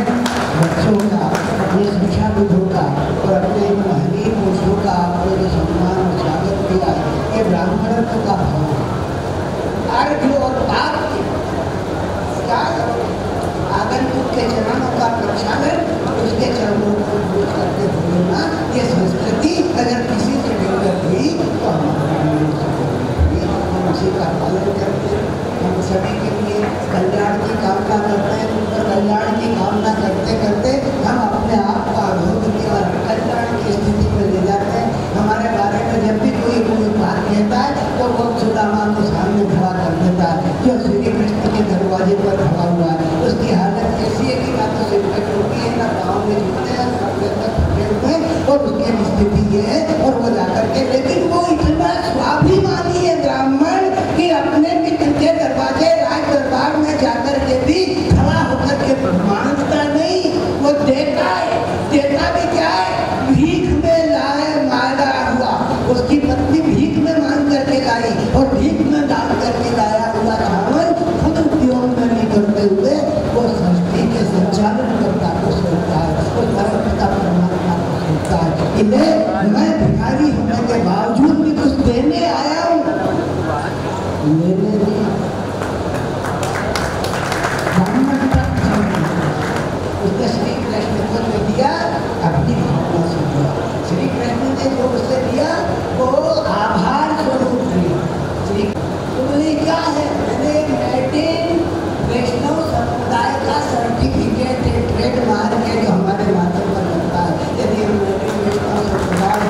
F: बच्चों का, अपने शिक्षा विधों का और अपने महनीय पुरुषों का आपने जो सम्मान और स्वागत किया, ये ब्राह्मणत्व का भाव। अर्घ्य और पाप क्या आगंतुक के चरणों का प्रक्षालन, उसके चरणों को पूज करके बोलना, ये संस्कृति अगर किसी से डेवलप हुई तो हम उसी का पालन करते हैं। हम सभी के लिए कल्याण की कामना करते हैं, और कल्याण की कामना करते करते हम अपने आप को अधोगति और कल्याण की स्थिति में ले जाते हैं। हमारे बारे में जब भी कोई बात कहता है तो वो सुदामा को सामने खड़ा कर देता है, जो श्री कृष्ण के दरवाजे पर खड़ा हुआ है। उसकी हालत ऐसी है कि ना तो सिगरेट होती है, ना गाँव में जुटते हैं, और उसकी स्थिति ये है। और वो जाकर के, लेकिन वो इतना स्वाभिमानी है ब्राह्मण कि अपने मित्र के दरवाजे राज दरबार में जाकर के भी खड़ा होकर के मांगता नहीं, वो देता है। देता भी क्या है, भीख में लाए मारा हुआ। उसकी पत्नी भीख में मांग करके लाई और भीख में डाल करके लाया हुआ चावल खुद उपयोग में नहीं करते हुए वो सृष्टि के संचालन करता को सोचता है, वो परमपिता परमात्मा को सोचता है। इन्हें मैं भिखारी होने के बावजूद भी कुछ देने आया हूँ, लेने नहीं। उसने श्री कृष्ण को जो दिया अपनी भावना से दिया। श्री कृष्ण ने जो उससे दिया वो आभार स्वरूप दिया। श्री तो बोले क्या है, मैंने लैटिन वैष्णव समुदाय का सर्टिफिकेट है, ट्रेडमार्क है जो हमारे माथे पर लगता है। यदि हम लैटिन वैष्णव समुदाय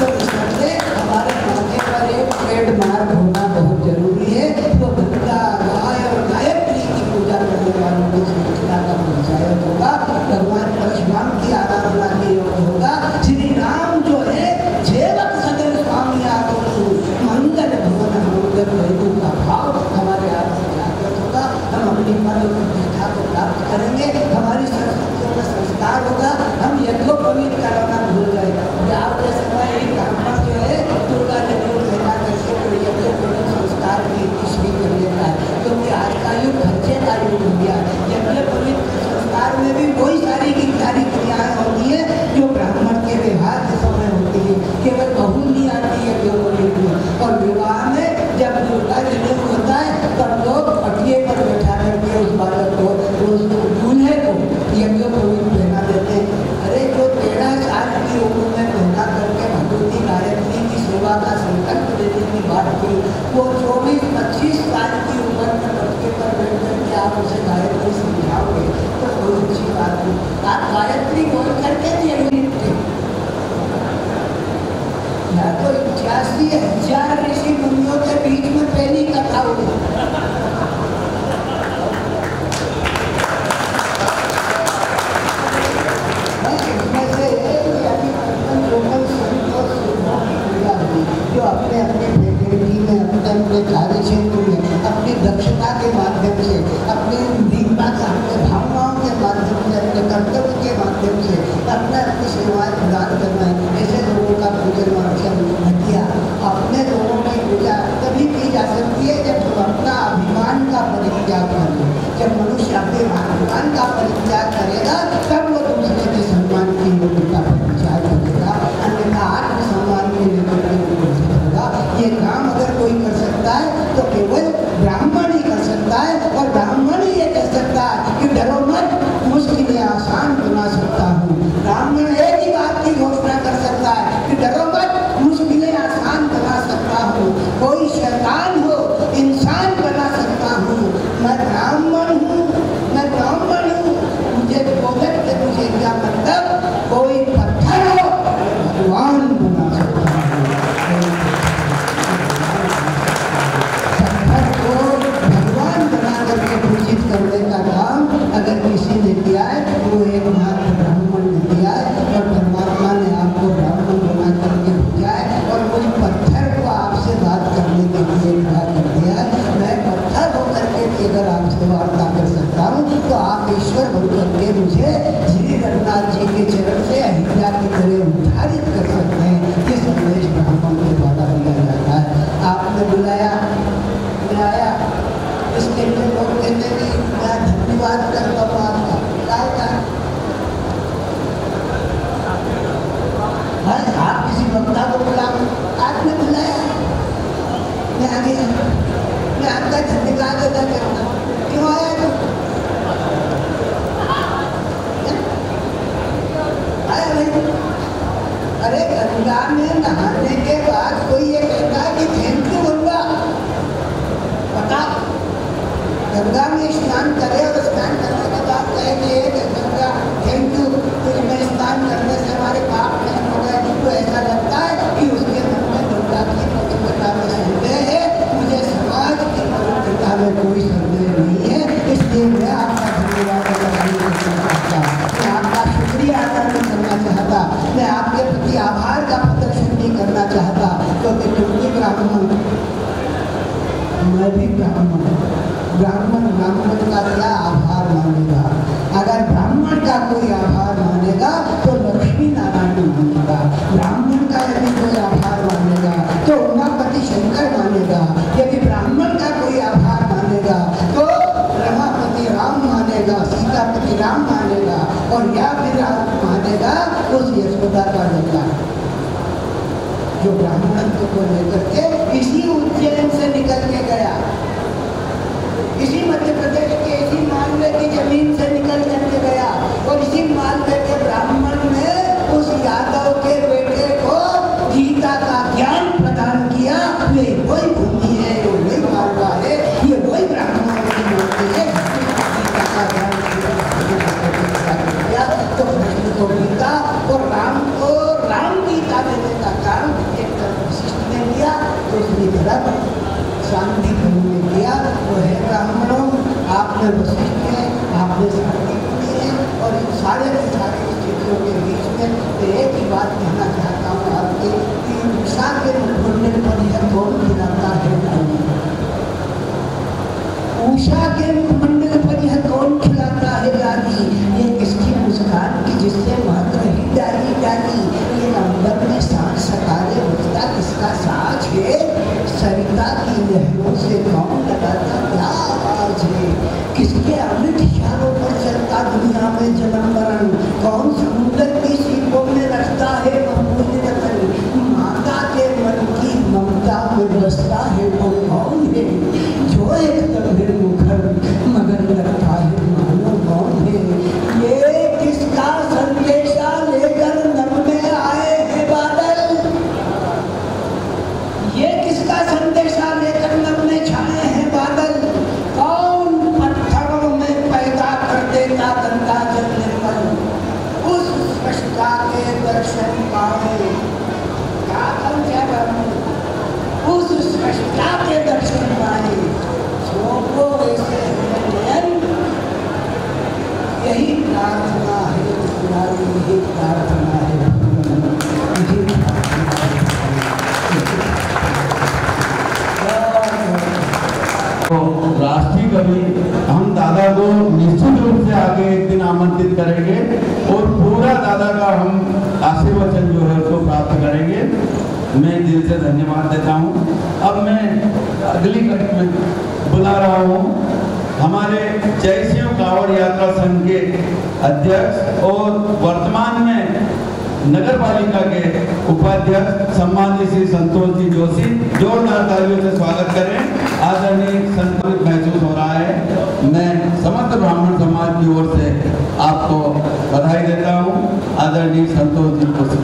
F: तो इसलिए हमारे माथे पर एक ट्रेडमार्क होना बहुत जरूरी है। तो गंगा गाय और गायत्री की पूजा करने वालों की सूचना का पंचायत होगा, भगवान परशुराम की आराधना के योग होगा। श्री राम जो है जेवक सदन स्वामी आगो मंगल भवन मंगल हेतु का भाव हमारे आप में जागृत होगा। हम अपनी पद प्रतिष्ठा को प्राप्त करेंगे, हमारी संस्कृतियों में संस्कार होगा। हम यज्ञोपवीत कराना भूल गए। आप के समय एक ब्राह्मण जो है दुर्गा देवी को कहना करके कोई यज्ञोपवीत संस्कार की तीसरी कर लेता है, क्योंकि आज का युग खर्चे का युग हो गया। यज्ञोपवीत संस्कार में भी वही सारी की सारी क्रियाएं होती है जो ब्राह्मण के व्यवहार के समय होती है, केवल बहू नहीं आती है यज्ञोपवीत में। और विवाह में जब दुर्गा जन्म होता है तब लोग पटिए पर बैठा करके उस बालक को दूल्हे को यज्ञोपवीत पहना देते हैं। अरे जो 13 साल की उम्र में पहना करके भगवती गायत्री की सेवा का संकल्प देने की बात की, वो 24-25 साल की उम्र में पटिए पर बैठ करके आप उसे गायत्री समझाओगे तो बहुत अच्छी बात है। आप गायत्री बोल करके या तो 85,000 ऋषि मुनियों के बीच में पहली कथा हुई। जो अपने अपने फैकल्टी में अपने अपने कार्य क्षेत्र में अपनी दक्षता के माध्यम से, अपनी दीनता का अपने भावनाओं के माध्यम से, अपने कर्तव्य के माध्यम से अपने अपनी सेवाएं प्रदान करना है। ऐसे लोगों का पूजन अर्चन किया। अपने लोगों की पूजा तभी की जा सकती है जब हम अपना अभिमान का परित्याग करें। जब मनुष्य अपने अभिमान का परित्याग करेगा तब वो दूसरे के सम्मान की योग्यता पर विचार करेगा, अन्यथा आत्मसम्मान के लेकर ये काम अगर कोई कर सकता है तो केवल ब्राह्मण ही कर सकता है। और ब्राह्मण ही ये कह सकता है कि डरो मत, मुश्किलें आसान बना सकता हूँ। ब्राह्मण एक ही बात की घोषणा कर सकता है कि डरो मत, मुश्किलें आसान बना सकता हूँ। कोई शैतान हो इंसान बना सकता हूँ। मैं ब्राह्मण हूँ, मैं ब्राह्मण हूँ। मुझे बोलने के मुझे क्या मतलब, कोई पत्थर हो भगवान बना सकता हूँ। करने का काम अगर किसी ने किया है वो एकमात्र ब्राह्मण ने किया है। और परमात्मा ने आपको ब्राह्मण बना करके भेजा है और उस पत्थर को आपसे बात करने के लिए खड़ा कर दिया है। मैं पत्थर होकर के अगर आपसे वार्ता कर सकता हूँ तो आप ईश्वर बन करके मुझे श्री रघुनाथ जी के चरण से अहिल्या की तरह उद्धारित कर सकते हैं। ये संदेश ब्राह्मण के द्वारा दिया जाता है। आपने बुलाया, मैं आया, इसके लिए लोग कहते हैं कि मैं धन्यवाद करता हूँ आपका। आप किसी वक्ता को बुलाओ, आपने बुलाया, मैं आ गया, मैं आपका धन्यवाद अदा करता हूँ। क्यों आया तुम? आया भाई? अरे गंगा में नहाने के बाद कोई ये कहता है कि थैंक यू गंगा, पता गंगा में स्नान करे और स्नान करने के बाद कहे कि गंगा थैंक यू, तुझ में स्नान करने से हमारे पाप नहीं हो गए। तो ऐसा लगता है कि उसके मन में गंगा की पवित्रता में संदेह है। मुझे समाज की पवित्रता में कोई संदेह नहीं है। इसलिए मैं आपका धन्यवाद करना चाहता, मैं आपका शुक्रिया अदा नहीं करना चाहता, मैं आपके प्रति आभार का प्रदर्शन नहीं करना चाहता, क्योंकि तुम भी ब्राह्मण, मैं भी ब्राह्मण। ब्राह्मण ब्राह्मण का क्या आभार मानेगा? अगर ब्राह्मण ब्राह्मण का कोई आभार मानेगा तो लक्ष्मी नारायण मानेगा, ब्राह्मण का यदि कोई आभार मानेगा तो उमापति शंकर मानेगा, यदि ब्राह्मण का कोई आभार मानेगा तो रमापति राम मानेगा, सीतापति राम मानेगा, और या फिर मानेगा उस यशोदा का लल्ला जो ब्राह्मणत्व को लेकर के इसी उज्जैन से निकल के गया, इसी मध्य प्रदेश के इसी मालवे की जमीन से निकल करके गया, और इसी मालवे के ब्राह्मण ने उस यादव के बेटे को गीता का ज्ञान प्रदान किया। ये वही भूमि है, ये वही मालवा है, ये वही ब्राह्मणों की मूर्ति है। गीता का ज्ञान किया तो कृष्ण को गीता और राम को राम गीता देने का काम एक वशिष्ठ ने लिया, दूसरी तरफ शांति ने किया। वो है ब्राह्मणों, आपने वशिष्ठ है, आपने शांति है, और इन सारे के सारे स्थितियों के बीच में एक ही बात कहना चाहता हूँ आपके कि उषा के मुखमंडल पर यह कौन खिलाता है? उषा के मुखमंडल पर यह कौन खिलाता है दादी? ये किसकी मुस्कान की जिससे महक रही डाली डाली, ये अंबर में सांस सकारे बजता किसका साज है? सरिता की लहरों से कौन लगाता क्या आवाज है? किसके अमित इशारों पर चलता दुनिया में जन्म मरण? कौन समुद्र की सीपों में रखता है महमूद रतन? माता के मन की ममता में बसता है वो कौन है? जो एक गंभीर मुखर मगर लगता है मानो कौन है? ये किसका संदेशा लेकर नभ में आए हैं बादल? ये किसका संदेशा लेकर नभ में छाए हैं बादल? कौन पत्थरों में पैदा कर देता गंगा जल निर्मल? उस स्रष्टा के दर्शन पाए उस स्रष्टा के दर्शन पाए छोड़ो ऐसे यही प्रार्थना है, यही प्रार्थना है, यही
C: तो राष्ट्रीय कवि हम दादा को निश्चित रूप से आगे एक दिन आमंत्रित करेंगे और पूरा दादा का हम आशीर्वचन जो है उसको प्राप्त करेंगे। मैं दिल से धन्यवाद देता हूँ। अब मैं अगली कड़ी में बुला रहा हूँ हमारे जय शिव कांवड़ यात्रा संघ के अध्यक्ष और वर्तमान में नगर पालिका के उपाध्यक्ष सम्मानित श्री संतोष जी जोशी। जोरदार तालियों से स्वागत करें। आदरणीय संतोष महसूस हो रहा है। मैं समस्त ब्राह्मण समाज की ओर से आपको बधाई देता हूँ। आदरणीय संतोष जी जोशी।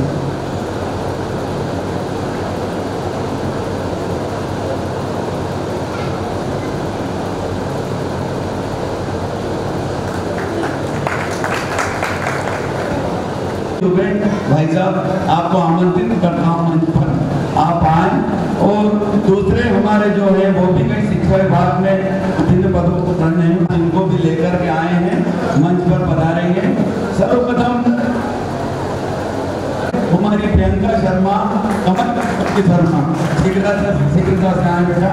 C: भाई साहब आपको आमंत्रित करता हूं मंच पर आप आए, और दूसरे हमारे जो है वो भी कई शिक्षा विभाग में विभिन्न पदों को करने हैं, जिनको भी लेकर के आए हैं मंच पर पधारेंगे। सर्वप्रथम हमारी प्रियंका शर्मा, कमल शर्मा शीघ्रता से आए बेटा।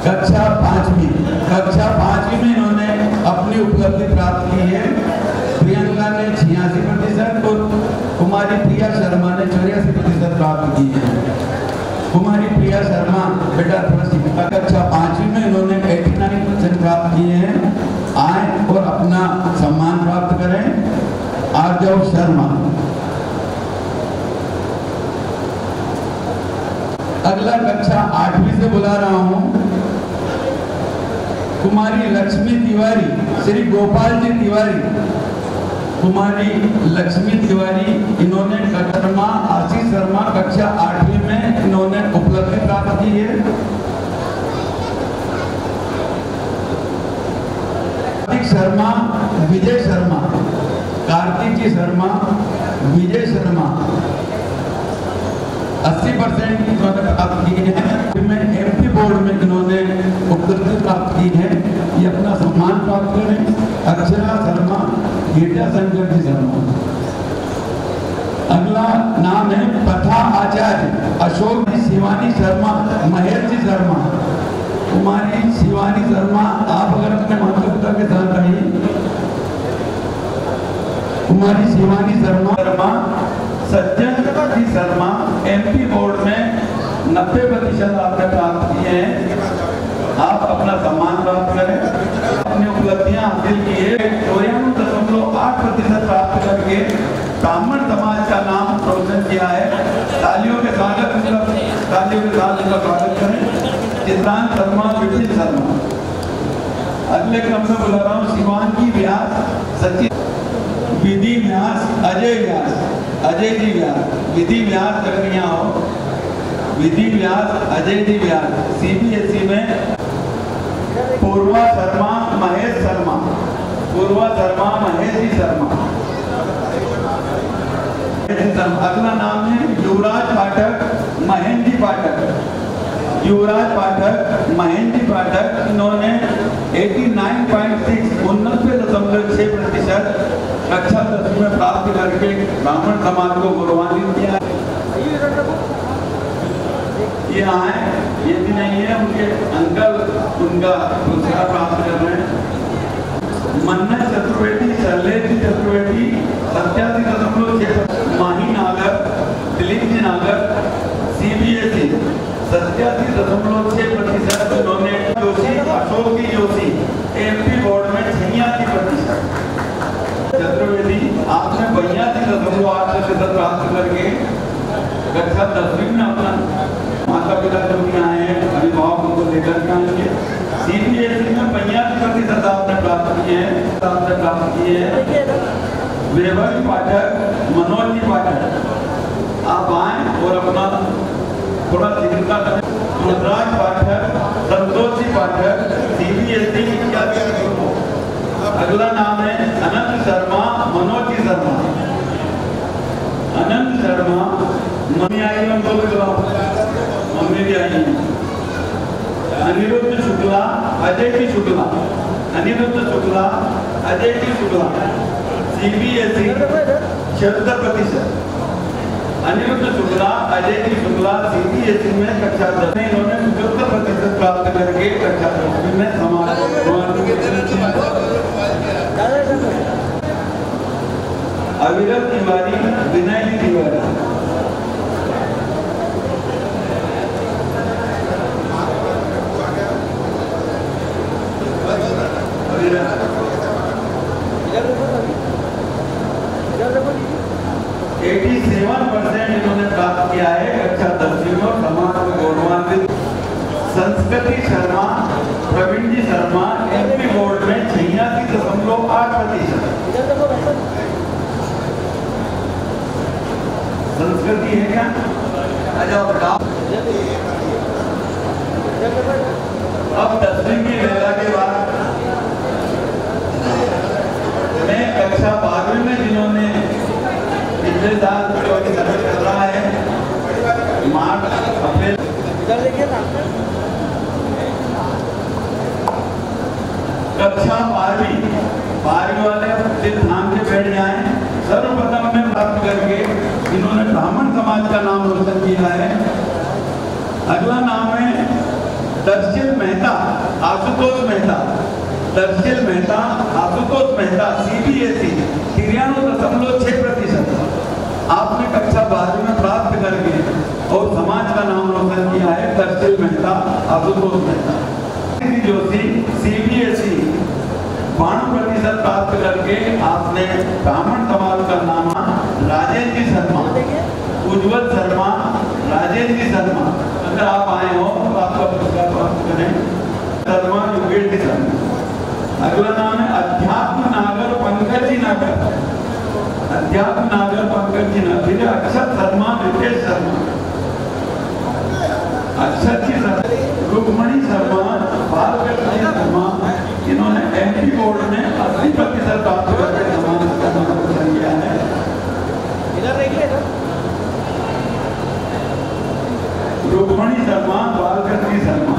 C: कक्षा पांचवी में इन्होंने अपनी उपलब्धि प्राप्त की है। प्रियंका ने 86% और कुमारी प्रिया शर्मा ने 84% प्राप्त की है। कुमारी प्रिया शर्मा बेटा थोड़ा सी कक्षा पांचवी में इन्होंने 89% प्राप्त किए हैं। आए और अपना सम्मान प्राप्त करें। आर्जव शर्मा। अगला कक्षा 8वीं से बुला रहा हूँ कुमारी लक्ष्मी तिवारी, श्री गोपाल जी तिवारी। कुमारी लक्ष्मी तिवारी इन्होंने शर्मा आशीष शर्मा कक्षा 8वीं में इन्होंने उपलब्धि प्राप्त की है। कार्तिक शर्मा, विजय शर्मा, कार्तिक जी शर्मा, विजय शर्मा 80% इन्होंने प्राप्त की है। एमपी बोर्ड में इन्होंने उपलब्धि प्राप्त की है। ये अपना सम्मान प्राप्त करें। अक्षरा शर्मा, गीता शंकर जी शर्मा। अगला नाम है पथा आचार्य, अशोक जी, शिवानी शर्मा, महेश जी शर्मा।
G: कुमारी शिवानी शर्मा, आप अगर अपने माता पिता के साथ आइए। कुमारी शिवानी शर्मा, सज्जन शर्मा, MP बोर्ड में 90% आपने प्राप्त किए हैं। आप अपना सम्मान प्राप्त करें। अपनी उपलब्धियां हासिल की है। 94.8% प्राप्त करके ब्राह्मण समाज का नाम रोशन किया है। तालियों के साथ उनका स्वागत करें। चित्रांत शर्मा, विपिन शर्मा। अगले क्रम में बुला रहा हूँ शिवांगी व्यास, सचिन, विधि व्यास, अजय जी व्यास, विधि व्यास कन्या हो, विधि व्यास, अजय जी व्यास। CBSE में पूर्वा शर्मा, महेश शर्मा, पूर्वा शर्मा, महेश जी शर्मा। अगला नाम है युवराज पाठक, महेंद्र जी पाठक। युवराज पाठक, महेंद्र जी पाठक, इन्होंने 89.6 90.6% कक्षा 10 में प्राप्त करके ब्राह्मण समाज को गौरवान्वित किया। ये आए, ये भी नहीं है, उनके अंकल उनका पुरस्कार प्राप्त कर रहे हैं। मन्नत चतुर्वेदी, शैलेश चतुर्वेदी, 87.6। माही नागर, दिलीप जी नागर, CBSE 87.6%। उन्होंने जोशी, अशोक जी जोशी, MP बोर्ड में 86%। चतुर्वेदी, आपने 82.8% प्राप्त करके कक्षा 10वीं में अपना माता पिता जो भी आए हैं, अभिभावक उनको लेकर के आएंगे। CBSE में 85% आपने प्राप्त किए हैं। वैभव पाठक, मनोज जी पाठक, आप आए और अपना थोड़ा चिंता करें। रुद्राज पाठक, संतोष जी पाठक, CBSE इत्यादि। अगला नाम है अनंत शर्मा, मनोज जी शर्मा। अनंत शर्मा, मम्मी आई है, उनको भी बुलाओ, मम्मी भी आई है। अनिरुद्ध शुक्ला, अजय की शुक्ला, अनिरुद्ध शुक्ला, अजय की शुक्ला, CBSE 76%। अनिरुद्ध शुक्ला, अजय की शुक्ला, CBSE में कक्षा 10 में इन्होंने 75% प्राप्त करके कक्षा 10 में समाज अविरत तिवारी, विनय तिवारी। इन्होंने प्राप्त किया है कक्षा 10वीं में और समाज को गौरवान्वित। संस्कृति शर्मा, प्रवीण जी शर्मा, MP बोर्ड में 86.8%। संस्कृति है क्या? अच्छा बताओ। अब 10वीं की वेला के बाद मैं कक्षा 12वीं में जिन्होंने पिछले साल जो चल रहा है मार्च अप्रैल, कक्षा 12वीं वाले सिर्फ नाम के बैठ जाए। सर्वप्रथम में प्राप्त करके इन्होंने ब्राह्मण समाज का नाम रोशन किया है। अगला नाम है दर्शिल मेहता, आशुतोष मेहता। दर्शिल मेहता, आशुतोष मेहता, CBSE 93.6%। आपने कक्षा 12वीं में प्राप्त करके और समाज का नाम रोशन किया है। दर्शिल मेहता, आशुतोष मेहता। जोशी, CBSE 92% प्राप्त करके आपने ब्राह्मण समाज का नाम। राजेश जी शर्मा, उज्जवल शर्मा, राजेश जी शर्मा, अगर आप आए हो तो आपका पुरस्कार प्राप्त करें। शर्मा, युगेश जी शर्मा। अगला नाम है अध्यात्म नागर, पंकज जी नागर। अध्यात्म नागर, पंकज जी नागर। फिर अक्षत शर्मा, रितेश शर्मा। अक्षत जी शर्मा, रुक्मणी शर्मा, बालकृष्ण शर्मा। इन्होंने MP बोर्ड में 80% प्राप्त करके समाज का नाम रोशन किया है। रुक्मणी शर्मा, बालकृष्ण शर्मा।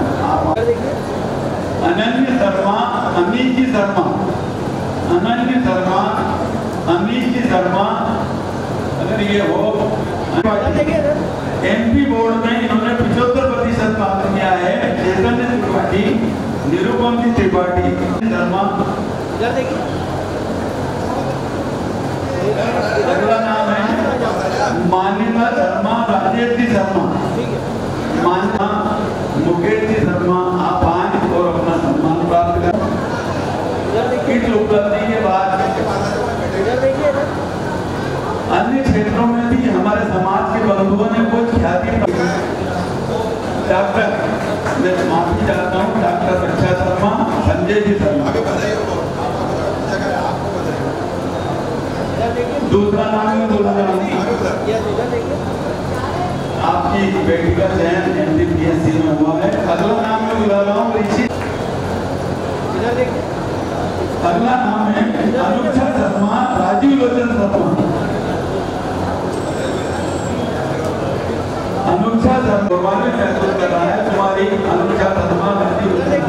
G: अनन्य शर्मा, अमीश जी शर्मा। अनन्य शर्मा, अमीश जी शर्मा। अगर ये हो MP बोर्ड में इन्होंने 75% प्राप्त किया है। चैतन्य त्रिपाठी, निरुपम जी त्रिपाठी शर्मा। अगला नाम है मान्यता शर्मा राजेश जी शर्मा। मान्यता मुकेश जी शर्मा, आप आए और अपना सम्मान प्राप्त करें। इस उपलब्धि के बाद अन्य क्षेत्रों में भी हमारे समाज के बंधुओं ने कुछ ख्याति। डॉक्टर, मैं माफी चाहता हूँ, डॉक्टर रक्षा शर्मा, संजय जी शर्मा। दूसरा नाम है आपकी बेटी का चयन MD-PSC में हुआ है। अगला नाम मैं बुला रहा हूँ ऋषि। अगला नाम है अनुक्षा शर्मा, राजीव लोचन शर्मा। अनुक्षा शर्मा ने महसूस कर रहा है तुम्हारी अनुक्षा शर्मा राजीव लोचन।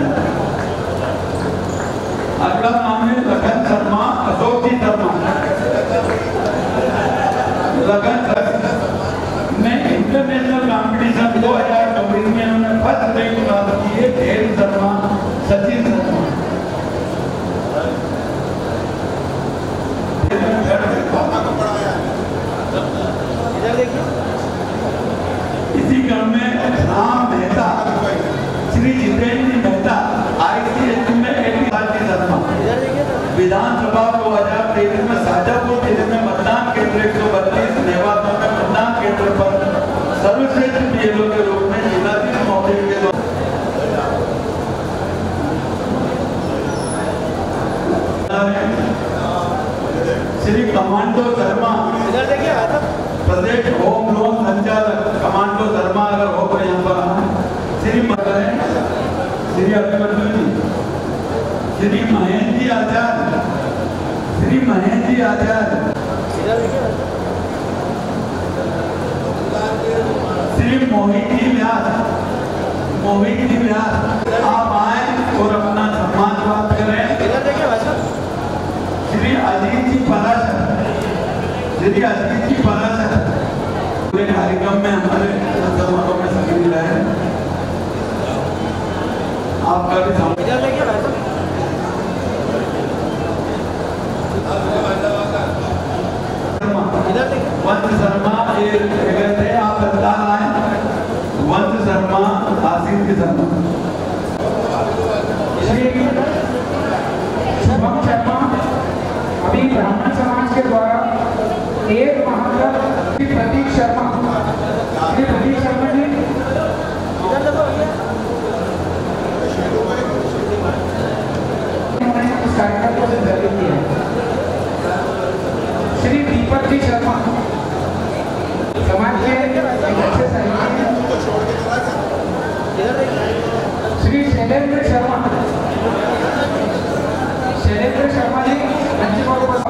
G: अगला नाम है लखन शर्मा, अशोक जी शर्मा। लखन में इंटरनेशनल कॉम्पिटिशन 2024 में उन्होंने फर्स्ट रैंक प्राप्त की है। धैर्य शर्मा, सचिन शर्मा। इसी क्रम में राम मेहता, श्री जितेंद्र मेहता, ICSE में 80 शर्मा। विधानसभा 2023 में शाजापुर जिले में मतदान केंद्र 132 नेवासा में मतदान केंद्र पर सर्वश्रेष्ठ BLO के रूप में जिलाधीश महोदय के द्वारा श्री कमांडो शर्मा, प्रदेश होम लोन संचालक कमांडो शर्मा, अगर हो तो यहाँ पर श्री श्री अभिमन्यु जी, श्री महेंद्र जी आचार्य, श्री महेंद्र जी आचार्य, श्री मोहित जी व्यास, मोहित जी व्यास। आप आए और अपना सम्मान प्राप्त करें। श्री अजीत जी पराशर, श्री अजीत जी पराशर पूरे कार्यक्रम में हमारे समारोह में सक्रिय रहे। आपका भी वंश शर्मा थे, आप बता आए। वंश शर्मा, आशीष शर्मा।
B: शुभम शर्मा अभी ब्राह्मण समाज के द्वारा एक माह तक प्रतीक शर्मा, श्री प्रतीक शर्मा जी इस कार्यक्रम को संचालित किया है। श्री दीपक जी शर्मा समाज के एक अच्छे साहित्य। श्री शैलेंद्र शर्मा, शैलेंद्र शर्मा जी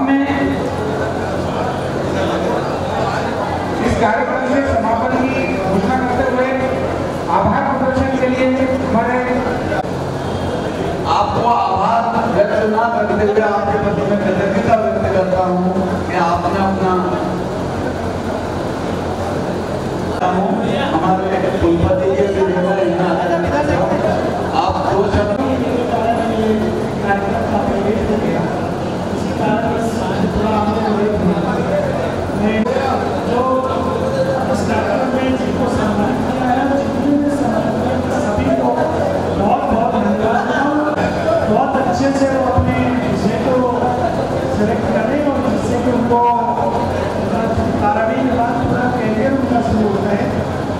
B: में इस कार्यक्रम से समापन की घोषणा करते हुए आभार प्रदर्शन के लिए हमारे
G: आपको आभार व्यक्त न करते हुए आपके प्रति मैं कृतज्ञता व्यक्त करता हूँ कि आपने अपना हमारे कुलपति के आप दो शब्द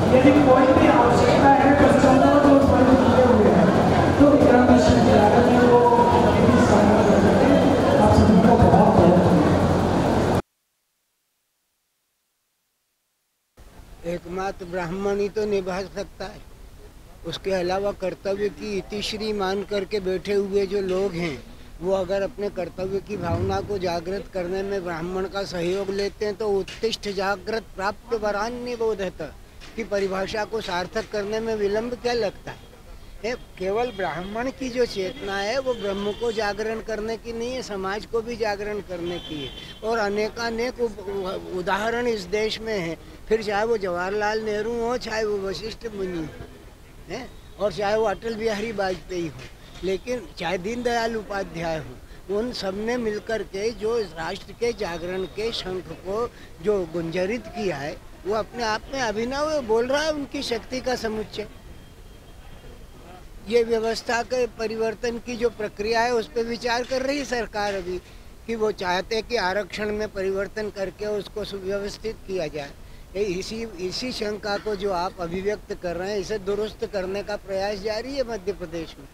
B: यदि कोई भी आवश्यकता है तो संपूर्ण रूप से जुड़े हुए हैं तो विक्रम विश्वविद्यालय में वो आप सभी को बहुत बहुत
F: एकमात्र ब्राह्मण ही तो निभा सकता है। उसके अलावा कर्तव्य की इतिश्री मान करके बैठे हुए जो लोग हैं वो अगर अपने कर्तव्य की भावना को जागृत करने में ब्राह्मण का सहयोग लेते हैं तो उत्तिष्ठ जागृत प्राप्त वरान्य बोधत की परिभाषा को सार्थक करने में विलंब क्या लगता है। केवल ब्राह्मण की जो चेतना है वो ब्रह्म को जागरण करने की नहीं है, समाज को भी जागरण करने की है। और अनेकानेक उदाहरण इस देश में है, फिर चाहे वो जवाहरलाल नेहरू हो, चाहे वो वशिष्ठ मुनि है, और चाहे वो अटल बिहारी वाजपेयी हो। लेकिन चाहे दीनदयाल उपाध्याय हो, उन सब ने मिलकर के जो इस राष्ट्र के जागरण के शंख को जो गुंजरित किया है, वो अपने आप में अभिनव बोल रहा है उनकी शक्ति का समुच्चय। ये व्यवस्था के परिवर्तन की जो प्रक्रिया है उस पर विचार कर रही है सरकार अभी, कि वो चाहते हैं कि आरक्षण में परिवर्तन करके उसको सुव्यवस्थित किया जाए। इसी शंका को जो आप अभिव्यक्त कर रहे हैं, इसे दुरुस्त करने का प्रयास जारी है मध्य प्रदेश में।